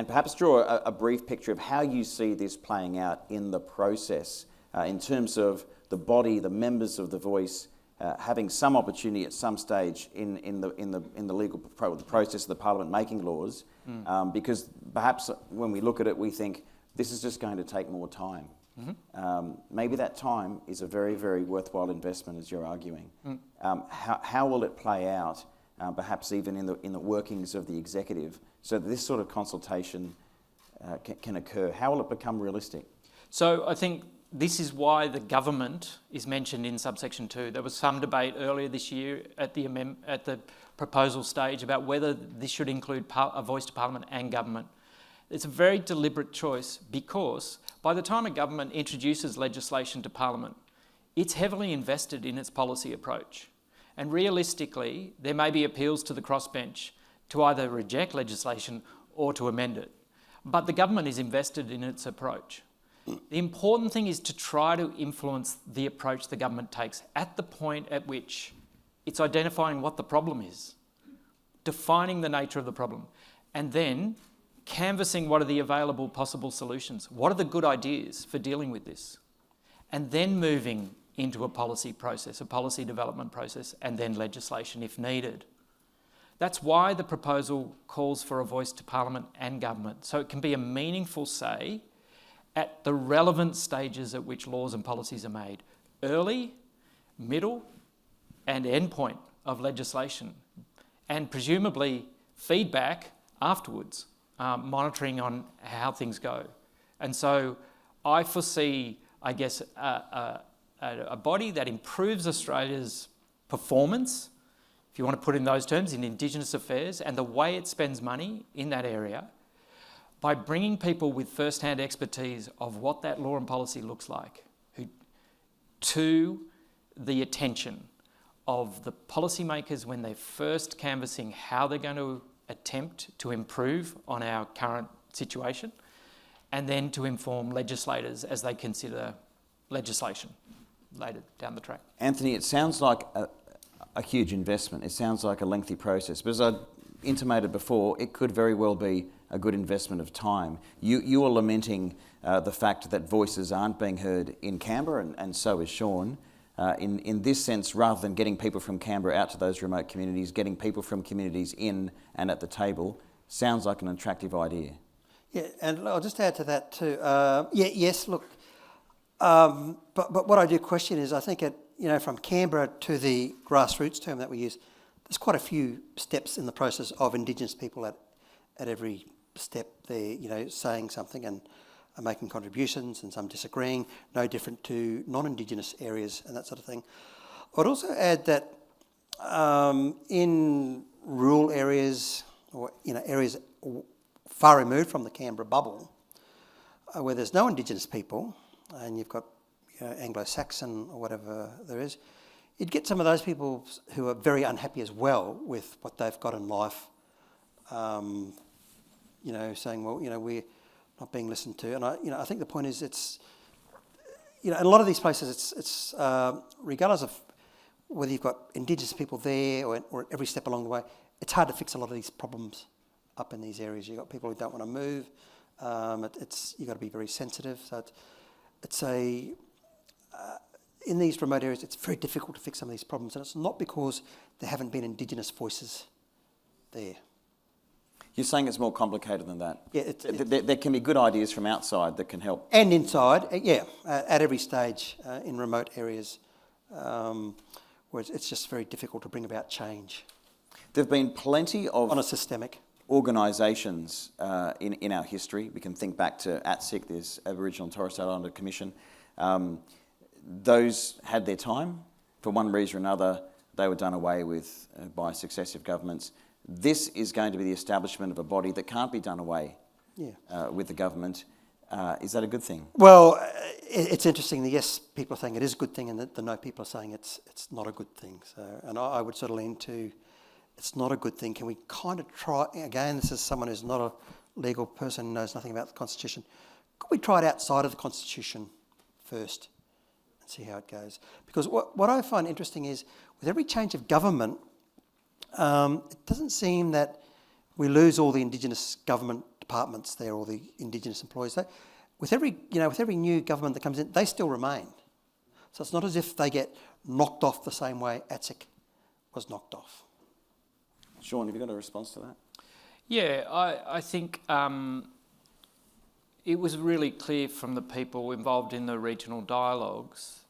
perhaps draw a brief picture of how you see this playing out in the process in terms of the body, the members of the Voice, having some opportunity at some stage in the legal the process of the Parliament making laws, because perhaps when we look at it, we think this is just going to take more time. Mm-hmm. Maybe that time is a very, very worthwhile investment, as you're arguing. How will it play out, perhaps even in the workings of the executive, so that this sort of consultation can occur? How will it become realistic? So I think this is why the government is mentioned in subsection 2. There was some debate earlier this year at the proposal stage about whether this should include a voice to Parliament and government. It's a very deliberate choice because by the time a government introduces legislation to Parliament, it's heavily invested in its policy approach. And realistically, there may be appeals to the crossbench to either reject legislation or to amend it. But the government is invested in its approach. The important thing is to try to influence the approach the government takes at the point at which it's identifying what the problem is, defining the nature of the problem, and then canvassing what are the available possible solutions. What are the good ideas for dealing with this? And then moving into a policy process, a policy development process, and then legislation if needed. That's why the proposal calls for a voice to Parliament and government, so it can be a meaningful say at the relevant stages at which laws and policies are made. Early, middle, and end point of legislation, and presumably feedback afterwards, monitoring on how things go. And so I foresee, I guess, a body that improves Australia's performance, if you want to put it in those terms, in Indigenous affairs and the way it spends money in that area, by bringing people with first-hand expertise of what that law and policy looks like to the attention of the policymakers when they're first canvassing how they're going to attempt to improve on our current situation, and then to inform legislators as they consider legislation later down the track. Anthony, it sounds like a huge investment. It sounds like a lengthy process, but as I intimated before, it could very well be a good investment of time. You are lamenting the fact that voices aren't being heard in Canberra, and so is Sean. In this sense, rather than getting people from Canberra out to those remote communities, getting people from communities in and at the table sounds like an attractive idea. Yeah, and I'll just add to that too. Yes, look, but what I do question is, I think from Canberra to the grassroots term that we use, there's quite a few steps in the process of Indigenous people at every step. They're saying something, and are making contributions and some disagreeing, no different to non-Indigenous areas and that sort of thing. I'd also add that in rural areas, or areas far removed from the Canberra bubble, where there's no Indigenous people, and you've got Anglo-Saxon or whatever there is, you'd get some of those people who are very unhappy as well with what they've got in life, saying, well, we're not being listened to. And I think the point is, it's, in a lot of these places, it's regardless of whether you've got Indigenous people there or at every step along the way, it's hard to fix a lot of these problems up in these areas. You've got people who don't want to move. You've got to be very sensitive. So in these remote areas, it's very difficult to fix some of these problems, and it's not because there haven't been Indigenous voices there. You're saying it's more complicated than that? Yeah. There can be good ideas from outside that can help. And inside, at every stage in remote areas, where it's just very difficult to bring about change. There have been plenty of... On a systemic. ...organisations in our history. We can think back to ATSIC, this Aboriginal and Torres Strait Islander Commission. Those had their time. For one reason or another, they were done away with by successive governments. This is going to be the establishment of a body that can't be done away with the government. Is that a good thing? Well, it's interesting. The yes people are saying it is a good thing, and the no people are saying it's not a good thing. So, and I would sort of lean to it's not a good thing. Can we kind of try, again, this is someone who's not a legal person, knows nothing about the Constitution, could we try it outside of the Constitution first and see how it goes? Because what I find interesting is, with every change of government, it doesn't seem that we lose all the Indigenous government departments there, or the Indigenous employees. With every new government that comes in, they still remain. So it's not as if they get knocked off the same way ATSIC was knocked off. Sean, have you got a response to that? Yeah, I think it was really clear from the people involved in the regional dialogues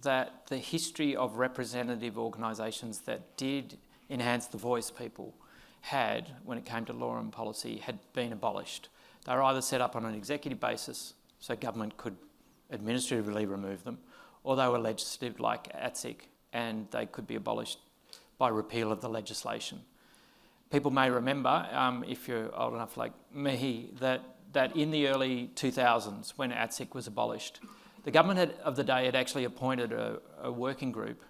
that the history of representative organisations that did enhance the voice people had, when it came to law and policy, had been abolished. They were either set up on an executive basis, so government could administratively remove them, or they were legislative like ATSIC, and they could be abolished by repeal of the legislation. People may remember, if you're old enough like me, that in the early 2000s, when ATSIC was abolished, the government of the day had actually appointed a working group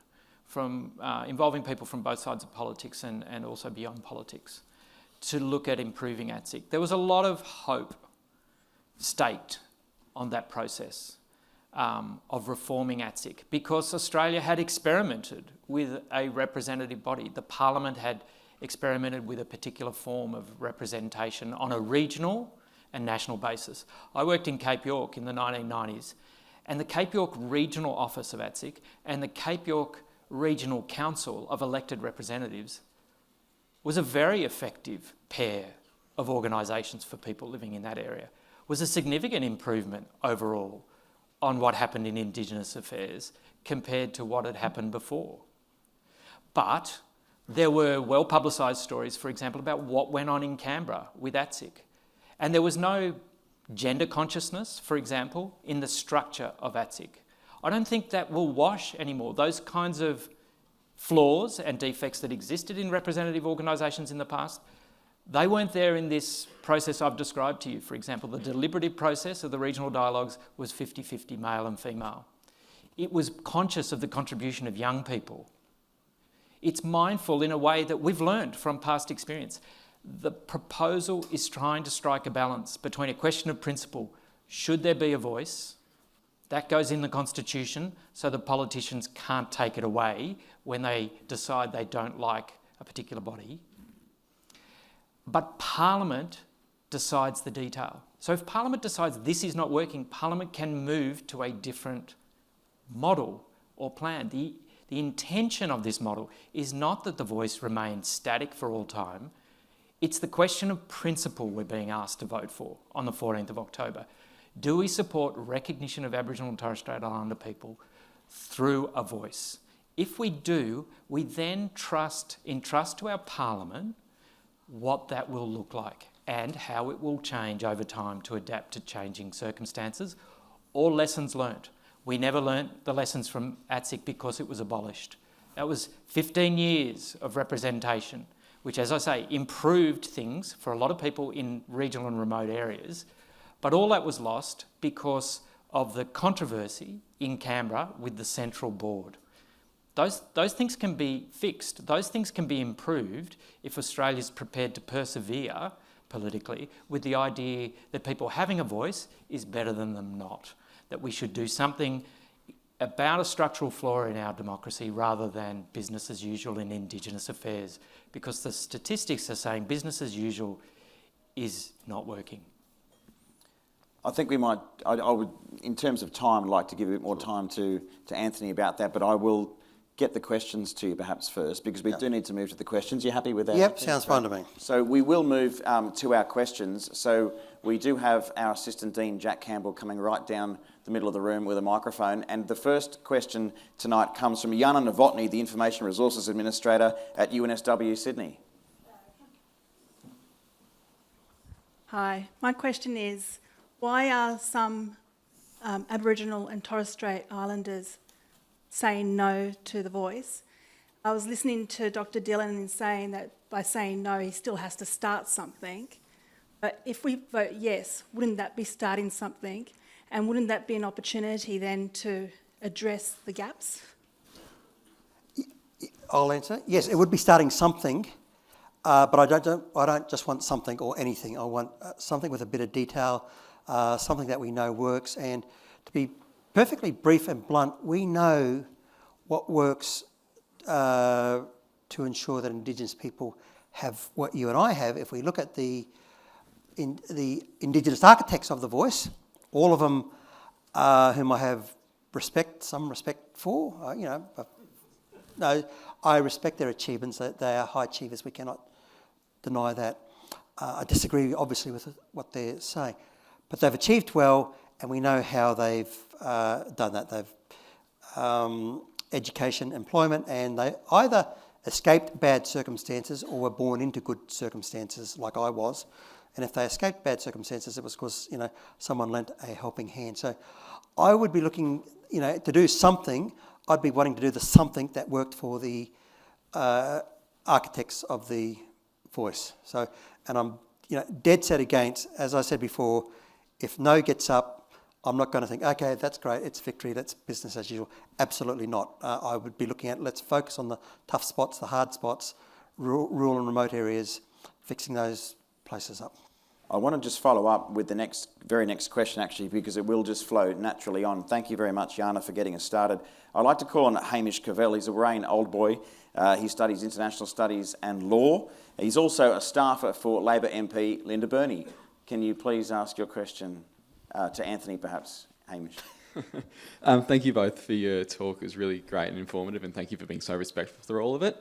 involving people from both sides of politics and also beyond politics to look at improving ATSIC. There was a lot of hope staked on that process of reforming ATSIC, because Australia had experimented with a representative body. The Parliament had experimented with a particular form of representation on a regional and national basis. I worked in Cape York in the 1990s, and the Cape York Regional Office of ATSIC and the Cape York Regional Council of elected representatives was a very effective pair of organisations for people living in that area. Was a significant improvement overall on what happened in Indigenous affairs compared to what had happened before. But there were well-publicised stories, for example, about what went on in Canberra with ATSIC. And there was no gender consciousness, for example, in the structure of ATSIC. I don't think that will wash anymore. Those kinds of flaws and defects that existed in representative organisations in the past, they weren't there in this process I've described to you. For example, the deliberative process of the regional dialogues was 50-50 male and female. It was conscious of the contribution of young people. It's mindful in a way that we've learned from past experience. The proposal is trying to strike a balance between a question of principle. Should there be a voice? That goes in the Constitution, so the politicians can't take it away when they decide they don't like a particular body. But Parliament decides the detail. So if Parliament decides this is not working, Parliament can move to a different model or plan. The intention of this model is not that the voice remains static for all time. It's the question of principle we're being asked to vote for on the 14th of October. Do we support recognition of Aboriginal and Torres Strait Islander people through a voice? If we do, we then entrust to our Parliament what that will look like. and how it will change over time to adapt to changing circumstances, or lessons learnt. We never learnt the lessons from ATSIC because it was abolished. That was 15 years of representation, which, as I say, improved things for a lot of people in regional and remote areas. But all that was lost because of the controversy in Canberra with the central board. Those things can be fixed. Those things can be improved if Australia's prepared to persevere politically with the idea that people having a voice is better than them not. That we should do something about a structural flaw in our democracy rather than business as usual in Indigenous affairs, because the statistics are saying business as usual is not working. I think we might, I would, in terms of time, like to give a bit more time to Anthony about that, but I will get the questions to you perhaps first, because we do need to move to the questions. You happy with that? Yep, sounds fine to me. So we will move to our questions. So we do have our Assistant Dean, Jack Campbell, coming right down the middle of the room with a microphone. And the first question tonight comes from Jana Novotny, the Information Resources Administrator at UNSW Sydney. Hi, my question is, why are some Aboriginal and Torres Strait Islanders saying no to the voice? I was listening to Dr. Dillon and saying that by saying no, he still has to start something. But if we vote yes, wouldn't that be starting something? And wouldn't that be an opportunity then to address the gaps? I'll answer. Yes, it would be starting something, but I don't just want something or anything. I want something with a bit of detail, something that we know works. And to be perfectly brief and blunt, we know what works to ensure that Indigenous people have what you and I have. If we look at the Indigenous architects of the voice, all of them whom I have some respect for, no, I respect their achievements. They are high achievers. We cannot deny that. I disagree, obviously, with what they're saying. But they've achieved well, and we know how they've done that. They've education, employment, and they either escaped bad circumstances or were born into good circumstances, like I was. And if they escaped bad circumstances, it was because someone lent a helping hand. So I would be looking, to do something. I'd be wanting to do the something that worked for the architects of the voice. So, and I'm dead set against, as I said before, if no gets up, I'm not going to think, okay, that's great, it's victory, that's business as usual. Absolutely not. I would be looking at, let's focus on the tough spots, the hard spots, rural and remote areas, fixing those places up. I want to just follow up with the very next question, actually, because it will just flow naturally on. Thank you very much, Jana, for getting us started. I'd like to call on Hamish Cavell. He's a Warrane old boy. He studies international studies and law. He's also a staffer for Labor MP Linda Burney. Can you please ask your question to Anthony, perhaps, Hamish? Thank you both for your talk. It was really great and informative, and thank you for being so respectful through all of it.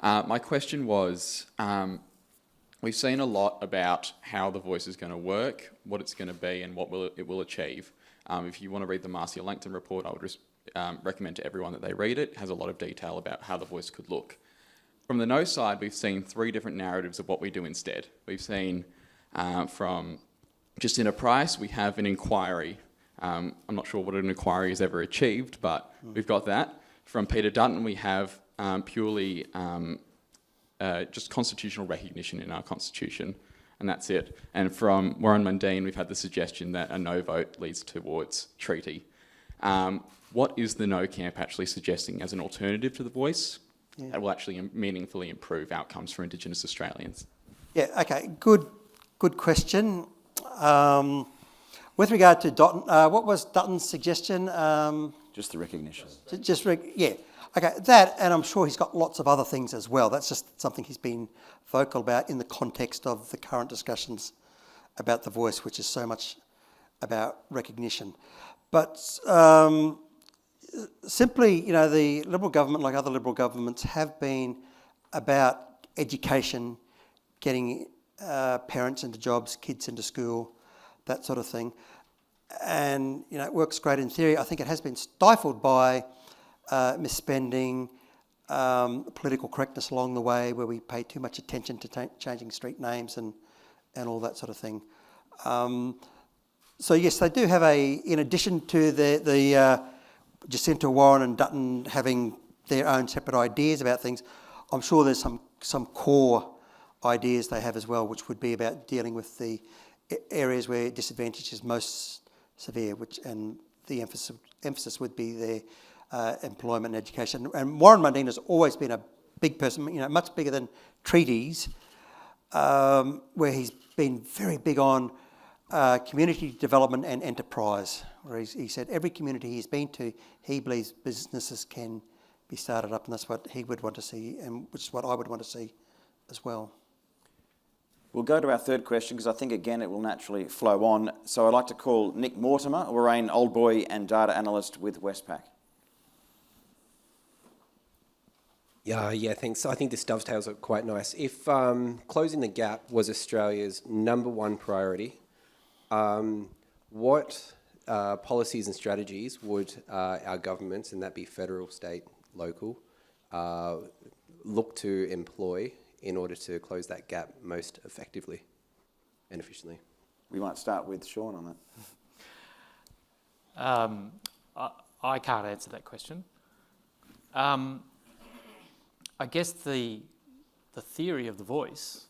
My question was, we've seen a lot about how the voice is going to work, what it's going to be, and what it will achieve. If you want to read the Marcia Langton report, I would recommend to everyone that they read it. It has a lot of detail about how the voice could look. From the no side, we've seen 3 different narratives of what we do instead. We've seen from Justina Price, we have an inquiry. I'm not sure what an inquiry has ever achieved, but we've got that. From Peter Dutton, we have purely just constitutional recognition in our constitution, and that's it. And from Warren Mundine, we've had the suggestion that a no vote leads towards treaty. What is the no camp actually suggesting as an alternative to the voice that will actually meaningfully improve outcomes for Indigenous Australians? Yeah, okay, good question. With regard to Dutton, what was Dutton's suggestion? Just the recognition. Yeah. Okay, that, and I'm sure he's got lots of other things as well. That's just something he's been vocal about in the context of the current discussions about the voice, which is so much about recognition. But simply, the Liberal government, like other Liberal governments, have been about education, getting parents into jobs, kids into school, that sort of thing. And, it works great in theory. I think it has been stifled by misspending, political correctness along the way, where we pay too much attention to changing street names and and all that sort of thing. So yes, they do have in addition to the Jacinta, Warrane and Dutton having their own separate ideas about things, I'm sure there's some core ideas they have as well, which would be about dealing with the areas where disadvantage is most severe, and the emphasis would be their employment and education. And Warren Mundine has always been a big person, much bigger than treaties, where he's been very big on community development and enterprise, where he said every community he's been to, he believes businesses can be started up, and that's what he would want to see, and which is what I would want to see as well. We'll go to our third question because I think, again, it will naturally flow on. So I'd like to call Nick Mortimer, Warrane Old Boy and data analyst with Westpac. Yeah, thanks. I think this dovetails it quite nice. If closing the gap was Australia's #1 priority, what policies and strategies would our governments, and that be federal, state, local, look to employ in order to close that gap most effectively and efficiently? We might start with Sean on that. I can't answer that question. I guess the theory of the voice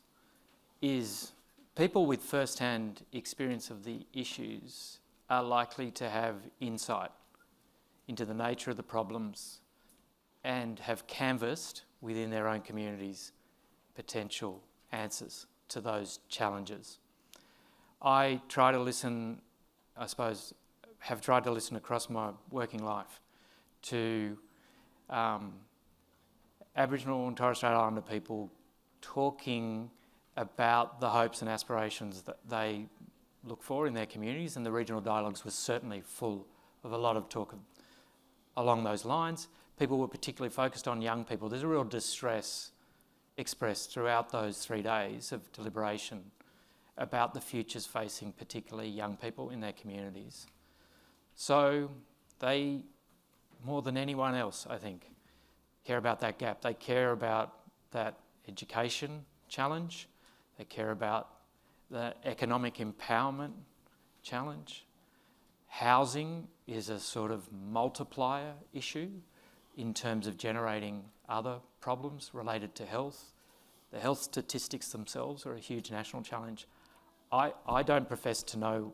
is people with first-hand experience of the issues are likely to have insight into the nature of the problems and have canvassed within their own communities potential answers to those challenges. I try to listen, I suppose, have tried to listen across my working life to Aboriginal and Torres Strait Islander people talking about the hopes and aspirations that they look for in their communities, and the regional dialogues was certainly full of a lot of talk along those lines. People were particularly focused on young people. There's a real distress expressed throughout those 3 days of deliberation about the futures facing particularly young people in their communities. So they, more than anyone else, I think, care about that gap. They care about that education challenge. They care about the economic empowerment challenge. Housing is a sort of multiplier issue in terms of generating other problems related to health. The health statistics themselves are a huge national challenge. I don't profess to know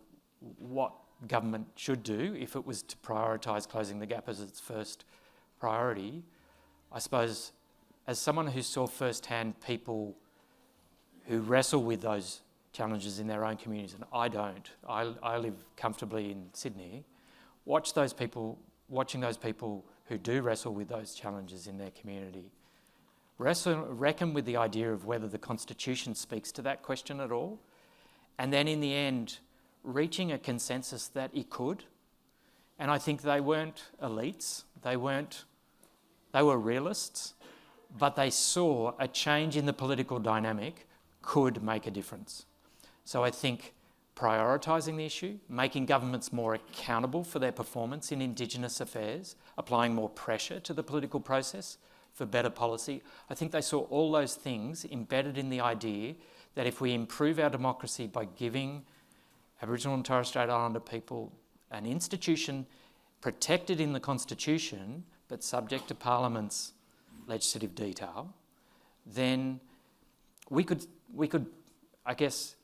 what government should do if it was to prioritise closing the gap as its first priority. I suppose as someone who saw firsthand people who wrestle with those challenges in their own communities, and I don't, I live comfortably in Sydney, watching those people who do wrestle with those challenges in their community, reckon with the idea of whether the Constitution speaks to that question at all, and then in the end, reaching a consensus that it could. And I think they weren't elites, they were realists, but they saw a change in the political dynamic could make a difference. So I think prioritising the issue, making governments more accountable for their performance in Indigenous affairs, applying more pressure to the political process for better policy. I think they saw all those things embedded in the idea that if we improve our democracy by giving Aboriginal and Torres Strait Islander people an institution protected in the Constitution but subject to Parliament's legislative detail, then we could, I guess,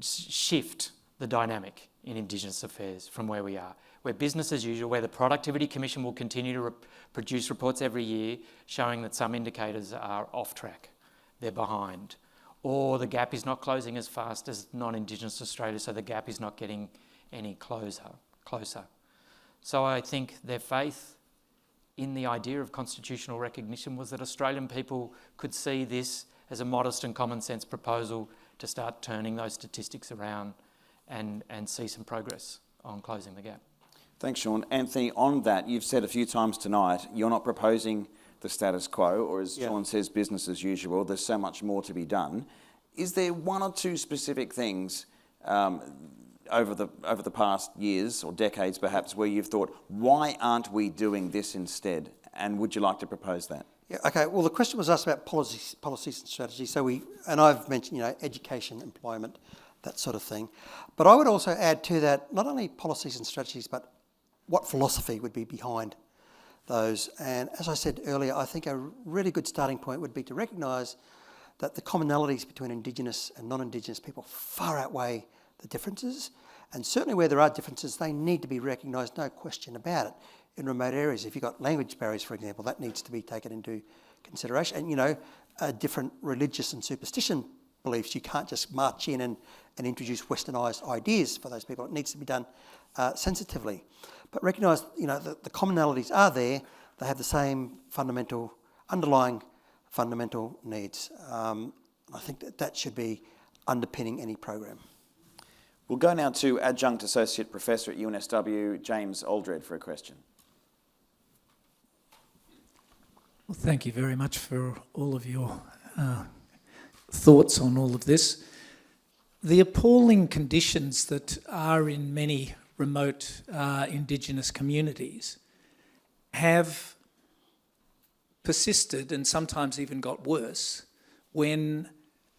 shift the dynamic in Indigenous affairs from where we are, where business as usual, where the Productivity Commission will continue to produce reports every year showing that some indicators are off track, they're behind, or the gap is not closing as fast as non-Indigenous Australia, so the gap is not getting any closer. So I think their faith in the idea of constitutional recognition was that Australian people could see this as a modest and common sense proposal to start turning those statistics around and see some progress on closing the gap. Thanks, Sean. Anthony, on that, you've said a few times tonight, you're not proposing the status quo, or as Sean says, business as usual. There's so much more to be done. Is there one or two specific things over the past years or decades perhaps where you've thought, why aren't we doing this instead? And would you like to propose that? Yeah, okay, well, the question was asked about policies and strategies. And I've mentioned, education, employment, that sort of thing. But I would also add to that, not only policies and strategies, but what philosophy would be behind those. And as I said earlier, I think a really good starting point would be to recognise that the commonalities between Indigenous and non-Indigenous people far outweigh the differences. And certainly where there are differences, they need to be recognised, no question about it, in remote areas. If you've got language barriers, for example, that needs to be taken into consideration. And, different religious and superstition beliefs, you can't just march in and introduce westernised ideas for those people. It needs to be done sensitively. But recognise, the commonalities are there. They have the same underlying fundamental needs. I think that should be underpinning any program. We'll go now to Adjunct Associate Professor at UNSW, James Aldred, for a question. Well, thank you very much for all of your thoughts on all of this. The appalling conditions that are in many remote Indigenous communities have persisted and sometimes even got worse when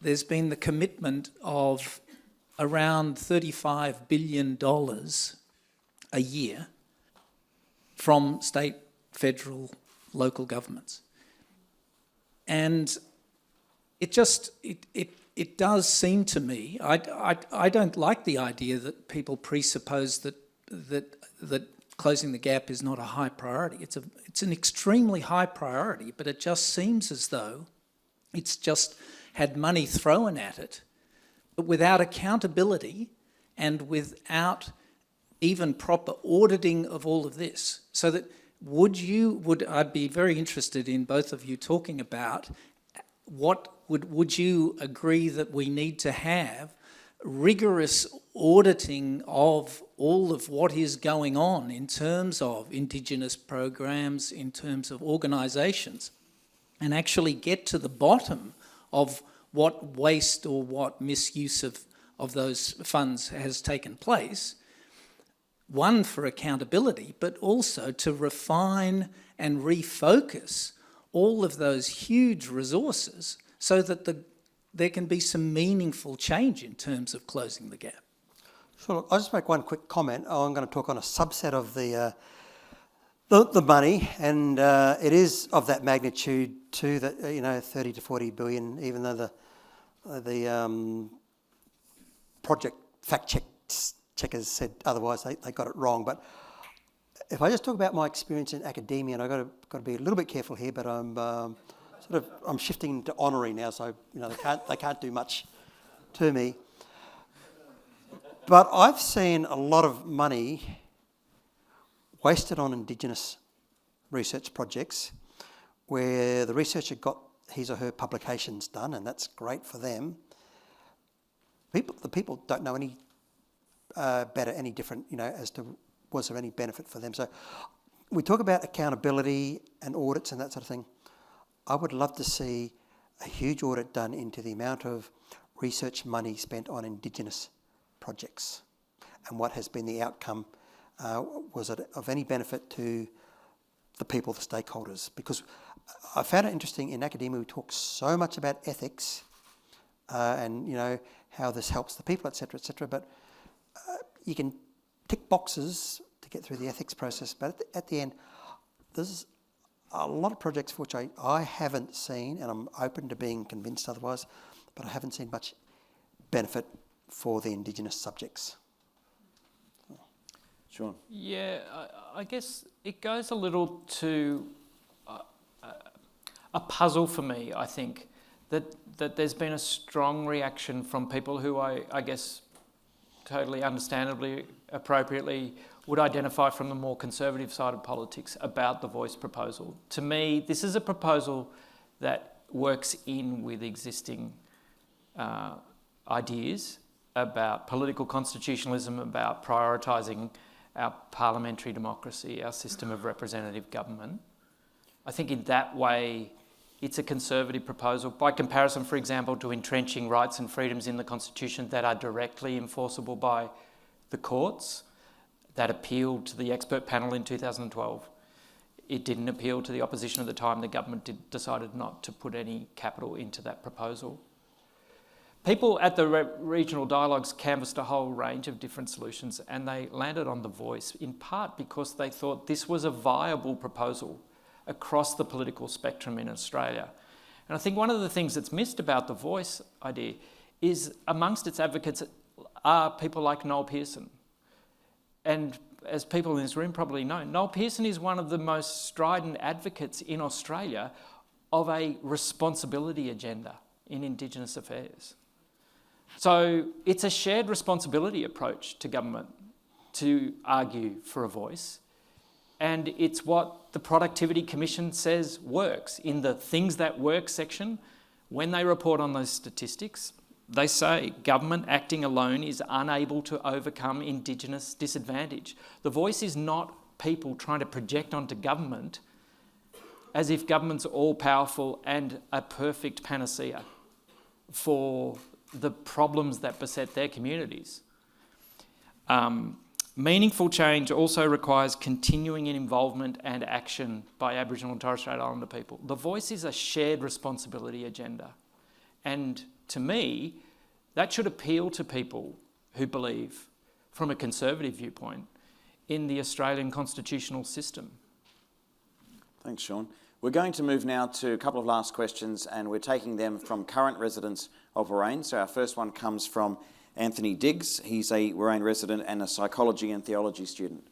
there's been the commitment of around $35 billion a year from state, federal, local governments. And it does seem to me, I don't like the idea that people presuppose that closing the gap is not a high priority. It's an extremely high priority, but it just seems as though it's just had money thrown at it, but without accountability and without even proper auditing of all of this. So that I'd be very interested in both of you talking about would you agree that we need to have rigorous auditing of all of what is going on in terms of Indigenous programs, in terms of organisations, and actually get to the bottom of what waste or what misuse of those funds has taken place? One, for accountability, but also to refine and refocus all of those huge resources so that there can be some meaningful change in terms of closing the gap. Sure. I'll just make one quick comment. I'm going to talk on a subset of the money, and it is of that magnitude too. That 30 to 40 billion, even though the project fact checkers said otherwise, they got it wrong. But if I just talk about my experience in academia, and I've got to be a little bit careful here, but I'm shifting to honorary now, so they can't do much to me. But I've seen a lot of money wasted on Indigenous research projects where the researcher got his or her publications done, and that's great for them. The people don't know any better, any different, as to was there any benefit for them. So we talk about accountability and audits and that sort of thing. I would love to see a huge audit done into the amount of research money spent on Indigenous projects and what has been the outcome. Was it of any benefit to the people, the stakeholders? Because I found it interesting, in academia we talk so much about ethics and how this helps the people, etc., but you can tick boxes to get through the ethics process, but at the end there's a lot of projects for which I haven't seen, and I'm open to being convinced otherwise, but I haven't seen much benefit for the Indigenous subjects. Sean? Yeah, I guess it goes a little to a puzzle for me, I think, that there's been a strong reaction from people who I guess totally understandably, appropriately, would identify from the more conservative side of politics about the voice proposal. To me, this is a proposal that works in with existing ideas about political constitutionalism, about prioritising our parliamentary democracy, our system of representative government. I think in that way, it's a conservative proposal. By comparison, for example, to entrenching rights and freedoms in the Constitution that are directly enforceable by the courts, that appealed to the expert panel in 2012. it didn't appeal to the opposition at the time. The government decided not to put any capital into that proposal. People at the regional dialogues canvassed a whole range of different solutions, and they landed on the voice, in part because they thought this was a viable proposal across the political spectrum in Australia. And I think one of the things that's missed about the voice idea is amongst its advocates are people like Noel Pearson. And as people in this room probably know, Noel Pearson is one of the most strident advocates in Australia of a responsibility agenda in Indigenous affairs. So it's a shared responsibility approach to government to argue for a voice. And it's what the Productivity Commission says works. In the Things That Work section, when they report on those statistics, they say government acting alone is unable to overcome Indigenous disadvantage. The voice is not people trying to project onto government as if government's all-powerful and a perfect panacea for the problems that beset their communities. Meaningful change also requires continuing involvement and action by Aboriginal and Torres Strait Islander people. The voice is a shared responsibility agenda. And to me, that should appeal to people who believe, from a conservative viewpoint, in the Australian constitutional system. Thanks, Sean. We're going to move now to a couple of last questions, and we're taking them from current residents of Warrane. So our first one comes from Anthony Diggs. He's a Warrane resident and a psychology and theology student.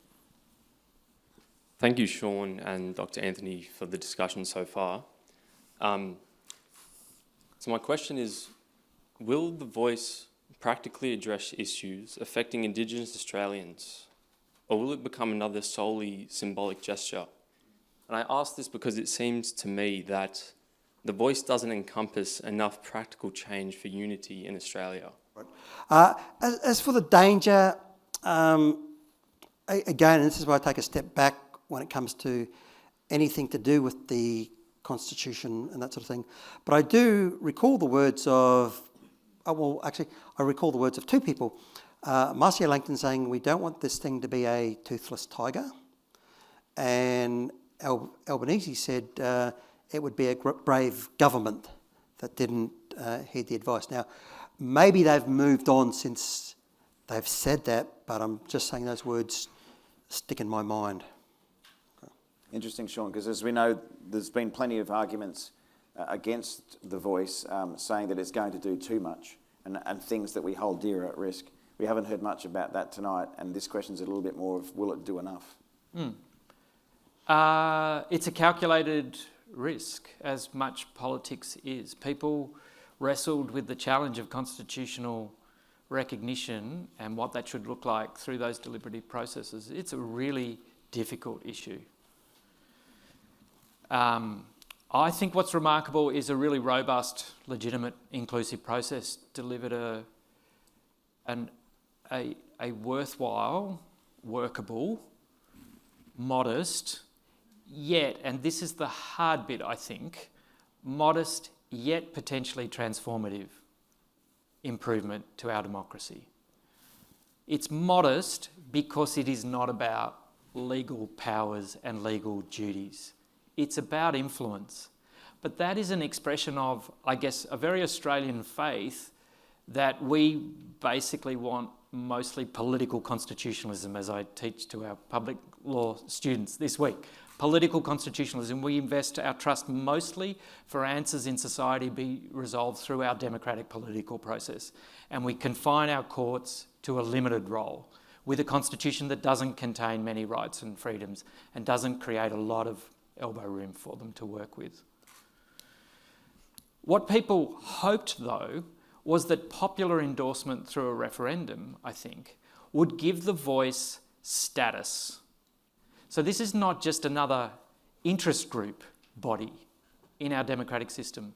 Thank you, Sean and Dr. Anthony, for the discussion so far. So my question is, will the voice practically address issues affecting Indigenous Australians, or will it become another solely symbolic gesture? And I ask this because it seems to me that the voice doesn't encompass enough practical change for unity in Australia. As for the danger, again, this is where I take a step back when it comes to anything to do with the Constitution and that sort of thing. But I do recall the words of, I recall the words of two people. Marcia Langton saying, we don't want this thing to be a toothless tiger. And Albanese said it would be a brave government that didn't heed the advice. Now, maybe they've moved on since they've said that, but I'm just saying those words stick in my mind. Interesting, Sean, because as we know, there's been plenty of arguments against the voice, saying that it's going to do too much and things that we hold dear are at risk. We haven't heard much about that tonight, and this question's a little bit more of, will it do enough? It's a calculated risk, as much politics is. People wrestled with the challenge of constitutional recognition and what that should look like through those deliberative processes. It's a really difficult issue. I think what's remarkable is a really robust, legitimate, inclusive process delivered a worthwhile, workable, modest, yet, and this is the hard bit, I think, modest yet potentially transformative improvement to our democracy. It's modest because it is not about legal powers and legal duties. It's about influence. But that is an expression of, I guess, a very Australian faith that we basically want mostly political constitutionalism, as I teach to our public law students this week. Political constitutionalism. We invest our trust mostly for answers in society be resolved through our democratic political process. And we confine our courts to a limited role with a constitution that doesn't contain many rights and freedoms and doesn't create a lot of elbow room for them to work with. What people hoped, though, was that popular endorsement through a referendum, I think, would give the voice status. So this is not just another interest group body in our democratic system.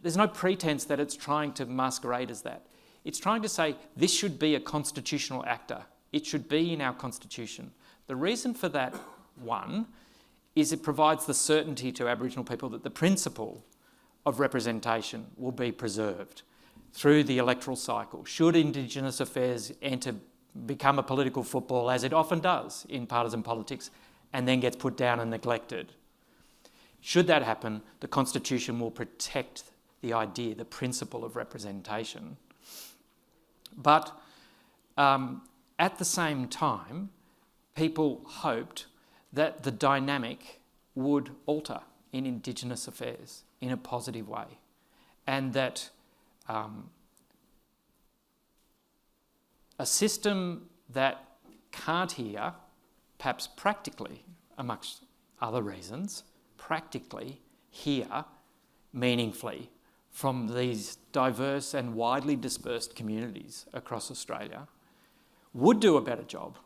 There's no pretense that it's trying to masquerade as that. It's trying to say this should be a constitutional actor. It should be in our constitution. The reason for that, one, is it provides the certainty to Aboriginal people that the principle of representation will be preserved through the electoral cycle. Should Indigenous affairs become a political football, as it often does in partisan politics, and then gets put down and neglected. Should that happen, the Constitution will protect the idea, the principle of representation. But at the same time, people hoped that the dynamic would alter in Indigenous affairs in a positive way, and that a system that can't hear, perhaps practically, amongst other reasons, practically hear meaningfully from these diverse and widely dispersed communities across Australia, would do a better job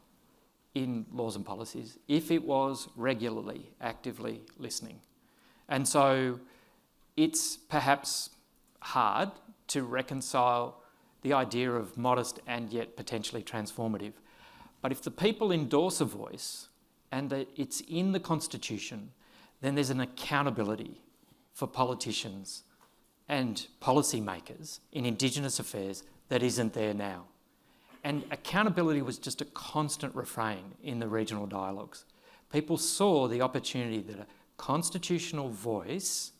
in laws and policies if it was regularly, actively listening. And so it's perhaps hard to reconcile the idea of modest and yet potentially transformative. But if the people endorse a voice and that it's in the Constitution, then there's an accountability for politicians and policymakers in Indigenous affairs that isn't there now. And accountability was just a constant refrain in the regional dialogues. People saw the opportunity that a constitutional voice,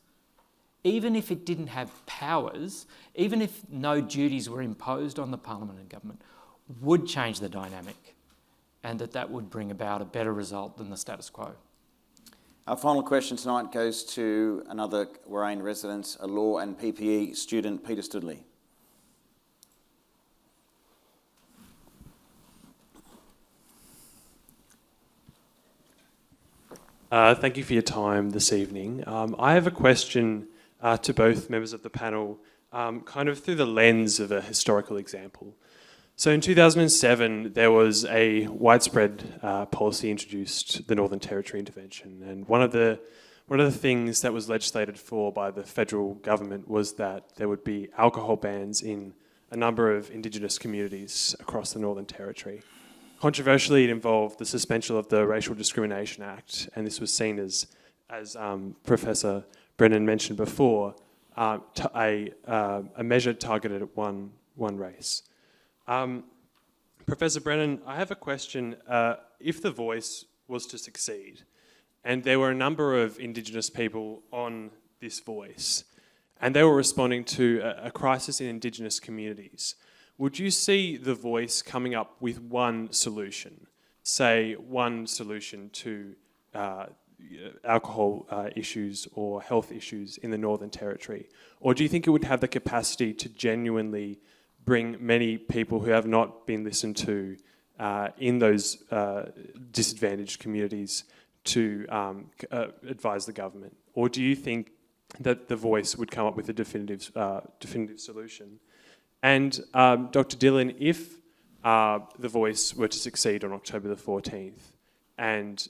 even if it didn't have powers, even if no duties were imposed on the Parliament and government, would change the dynamic, and that would bring about a better result than the status quo. Our final question tonight goes to another Warrane resident, a law and PPE student, Peter Studley. Thank you for your time this evening. I have a question to both members of the panel, kind of through the lens of a historical example. So in 2007, there was a widespread policy introduced, the Northern Territory intervention, and one of the things that was legislated for by the federal government was that there would be alcohol bans in a number of Indigenous communities across the Northern Territory. Controversially, it involved the suspension of the Racial Discrimination Act, and this was seen as Professor Brennan mentioned before, a measure targeted at one race. Professor Brennan, I have a question. If the voice was to succeed, and there were a number of Indigenous people on this voice, and they were responding to a crisis in Indigenous communities, would you see the voice coming up with one solution, say one solution to alcohol issues or health issues in the Northern Territory? Or do you think it would have the capacity to genuinely bring many people who have not been listened to in those disadvantaged communities to advise the government? Or do you think that the voice would come up with a definitive solution? And Dr. Dillon, if the voice were to succeed on October the 14th and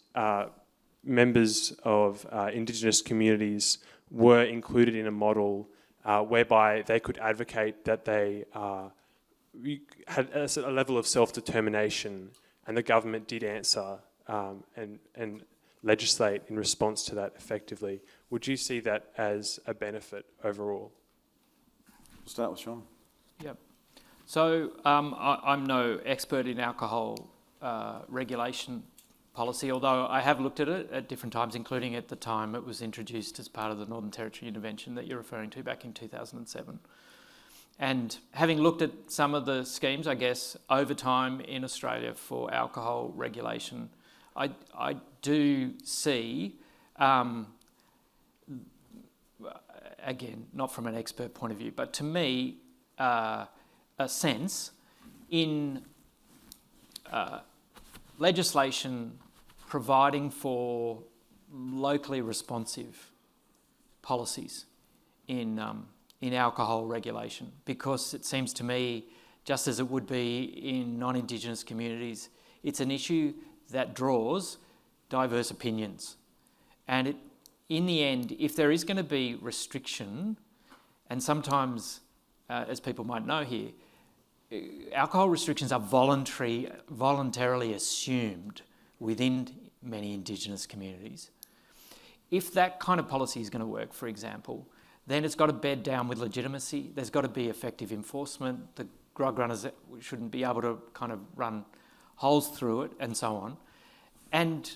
members of Indigenous communities were included in a model whereby they could advocate that they had a level of self-determination, and the government did answer and legislate in response to that effectively, would you see that as a benefit overall? We'll start with Sean. Yep. So I'm no expert in alcohol regulation policy, although I have looked at it at different times, including at the time it was introduced as part of the Northern Territory intervention that you're referring to back in 2007. And having looked at some of the schemes, I guess, over time in Australia for alcohol regulation, I do see, again, not from an expert point of view, but to me, a sense in legislation providing for locally responsive policies in alcohol regulation, because it seems to me, just as it would be in non-Indigenous communities, it's an issue that draws diverse opinions. And in the end, if there is going to be restriction, and sometimes, as people might know here, alcohol restrictions are voluntarily assumed within many Indigenous communities. If that kind of policy is going to work, for example, then it's got to bed down with legitimacy. There's got to be effective enforcement. The grog runners shouldn't be able to kind of run holes through it and so on. And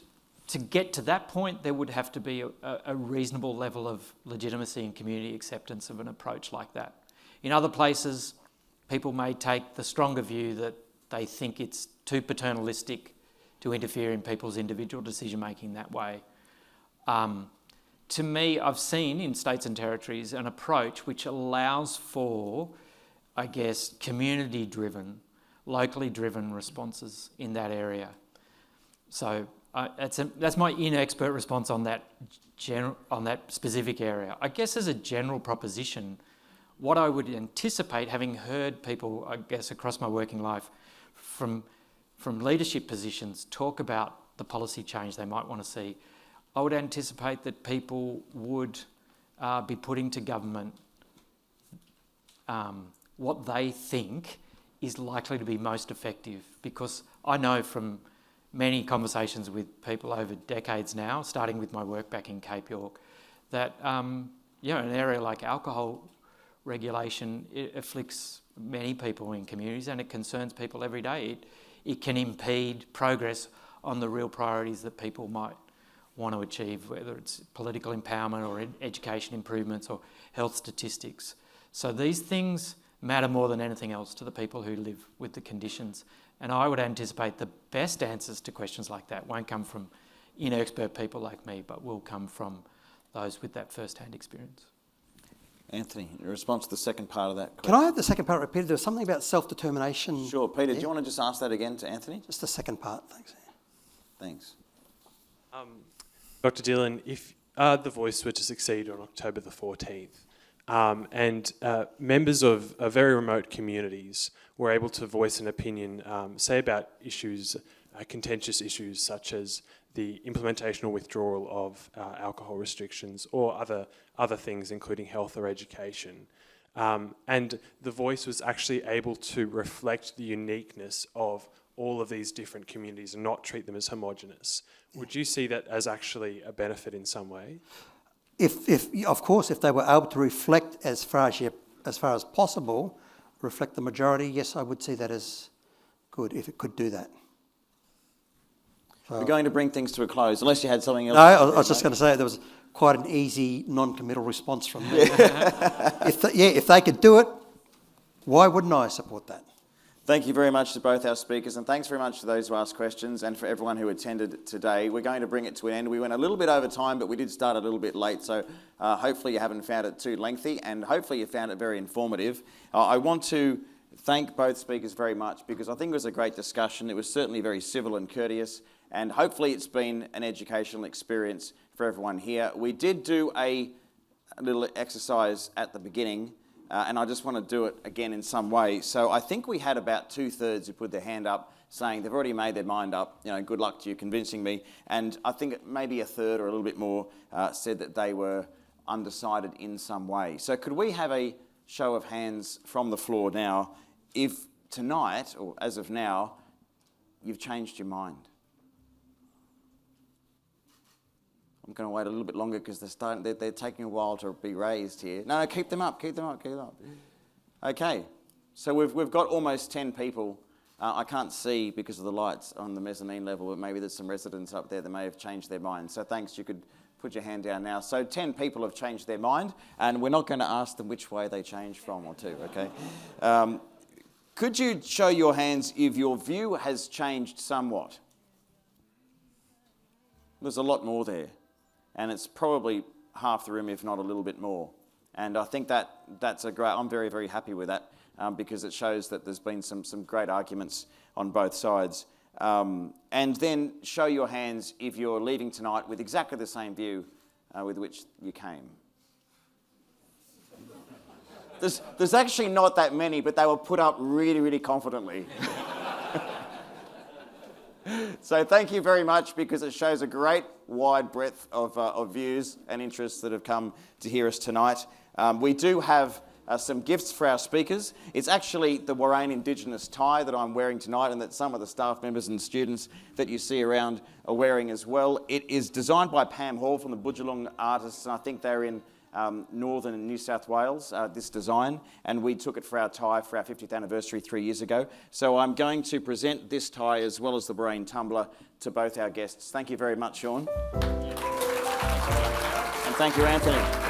to get to that point, there would have to be a reasonable level of legitimacy and community acceptance of an approach like that. In other places, people may take the stronger view that they think it's too paternalistic to interfere in people's individual decision-making that way. To me, I've seen in states and territories an approach which allows for, I guess, community-driven, locally driven responses in that area. So that's my inexpert response on that specific area. I guess as a general proposition, what I would anticipate, having heard people, I guess, across my working life from leadership positions talk about the policy change they might want to see, I would anticipate that people would be putting to government what they think is likely to be most effective, because I know from many conversations with people over decades now, starting with my work back in Cape York, that an area like alcohol regulation, it afflicts many people in communities and it concerns people every day. It can impede progress on the real priorities that people might want to achieve, whether it's political empowerment or education improvements or health statistics. So these things matter more than anything else to the people who live with the conditions. And I would anticipate the best answers to questions like that won't come from inexpert people like me, but will come from those with that first-hand experience. Anthony, in response to the second part of that question. Can I have the second part repeated? There was something about self-determination. Sure. Peter, do you want to just ask that again to Anthony? Just the second part, thanks. Thanks. Dr. Dillon, if The Voice were to succeed on October the 14th, and members of very remote communities were able to voice an opinion, say about issues, contentious issues such as the implementation or withdrawal of alcohol restrictions or other things, including health or education. And The Voice was actually able to reflect the uniqueness of all of these different communities and not treat them as homogenous. Would you see that as actually a benefit in some way? Of course, if they were able to reflect as far as possible, reflect the majority, yes, I would see that as good, if it could do that. So, we're going to bring things to a close, unless you had something else. No, I was just going to say there was quite an easy, non-committal response from me. If they could do it, why wouldn't I support that? Thank you very much to both our speakers, and thanks very much to those who asked questions and for everyone who attended today. We're going to bring it to an end. We went a little bit over time, but we did start a little bit late, so hopefully you haven't found it too lengthy, and hopefully you found it very informative. I want to thank both speakers very much, because I think it was a great discussion. It was certainly very civil and courteous, and hopefully it's been an educational experience for everyone here. We did do a little exercise at the beginning, and I just want to do it again in some way. So I think we had about 2/3 who put their hand up saying they've already made their mind up, good luck to you convincing me. And I think maybe 1/3 or a little bit more said that they were undecided in some way. So could we have a show of hands from the floor now if tonight, or as of now, you've changed your mind? I'm going to wait a little bit longer because they're taking a while to be raised here. No, keep them up. Okay, so we've got almost 10 people. I can't see because of the lights on the mezzanine level, but maybe there's some residents up there that may have changed their mind. So thanks, you could put your hand down now. So 10 people have changed their mind, and we're not going to ask them which way they changed from or to, okay? Could you show your hands if your view has changed somewhat? There's a lot more there. And it's probably half the room, if not a little bit more. And I think that's I'm very, very happy with that because it shows that there's been some great arguments on both sides. And then show your hands if you're leaving tonight with exactly the same view with which you came. There's actually not that many, but they were put up really, really confidently. So thank you very much, because it shows a great wide breadth of views and interests that have come to hear us tonight. We do have some gifts for our speakers. It's actually the Warrane Indigenous tie that I'm wearing tonight, and that some of the staff members and students that you see around are wearing as well. It is designed by Pam Hall from the Budjalung Artists, and I think they're in northern and New South Wales, this design, and we took it for our tie for our 50th anniversary 3 years ago. So I'm going to present this tie as well as the Warrane tumbler to both our guests. Thank you very much, Sean. And thank you, Anthony.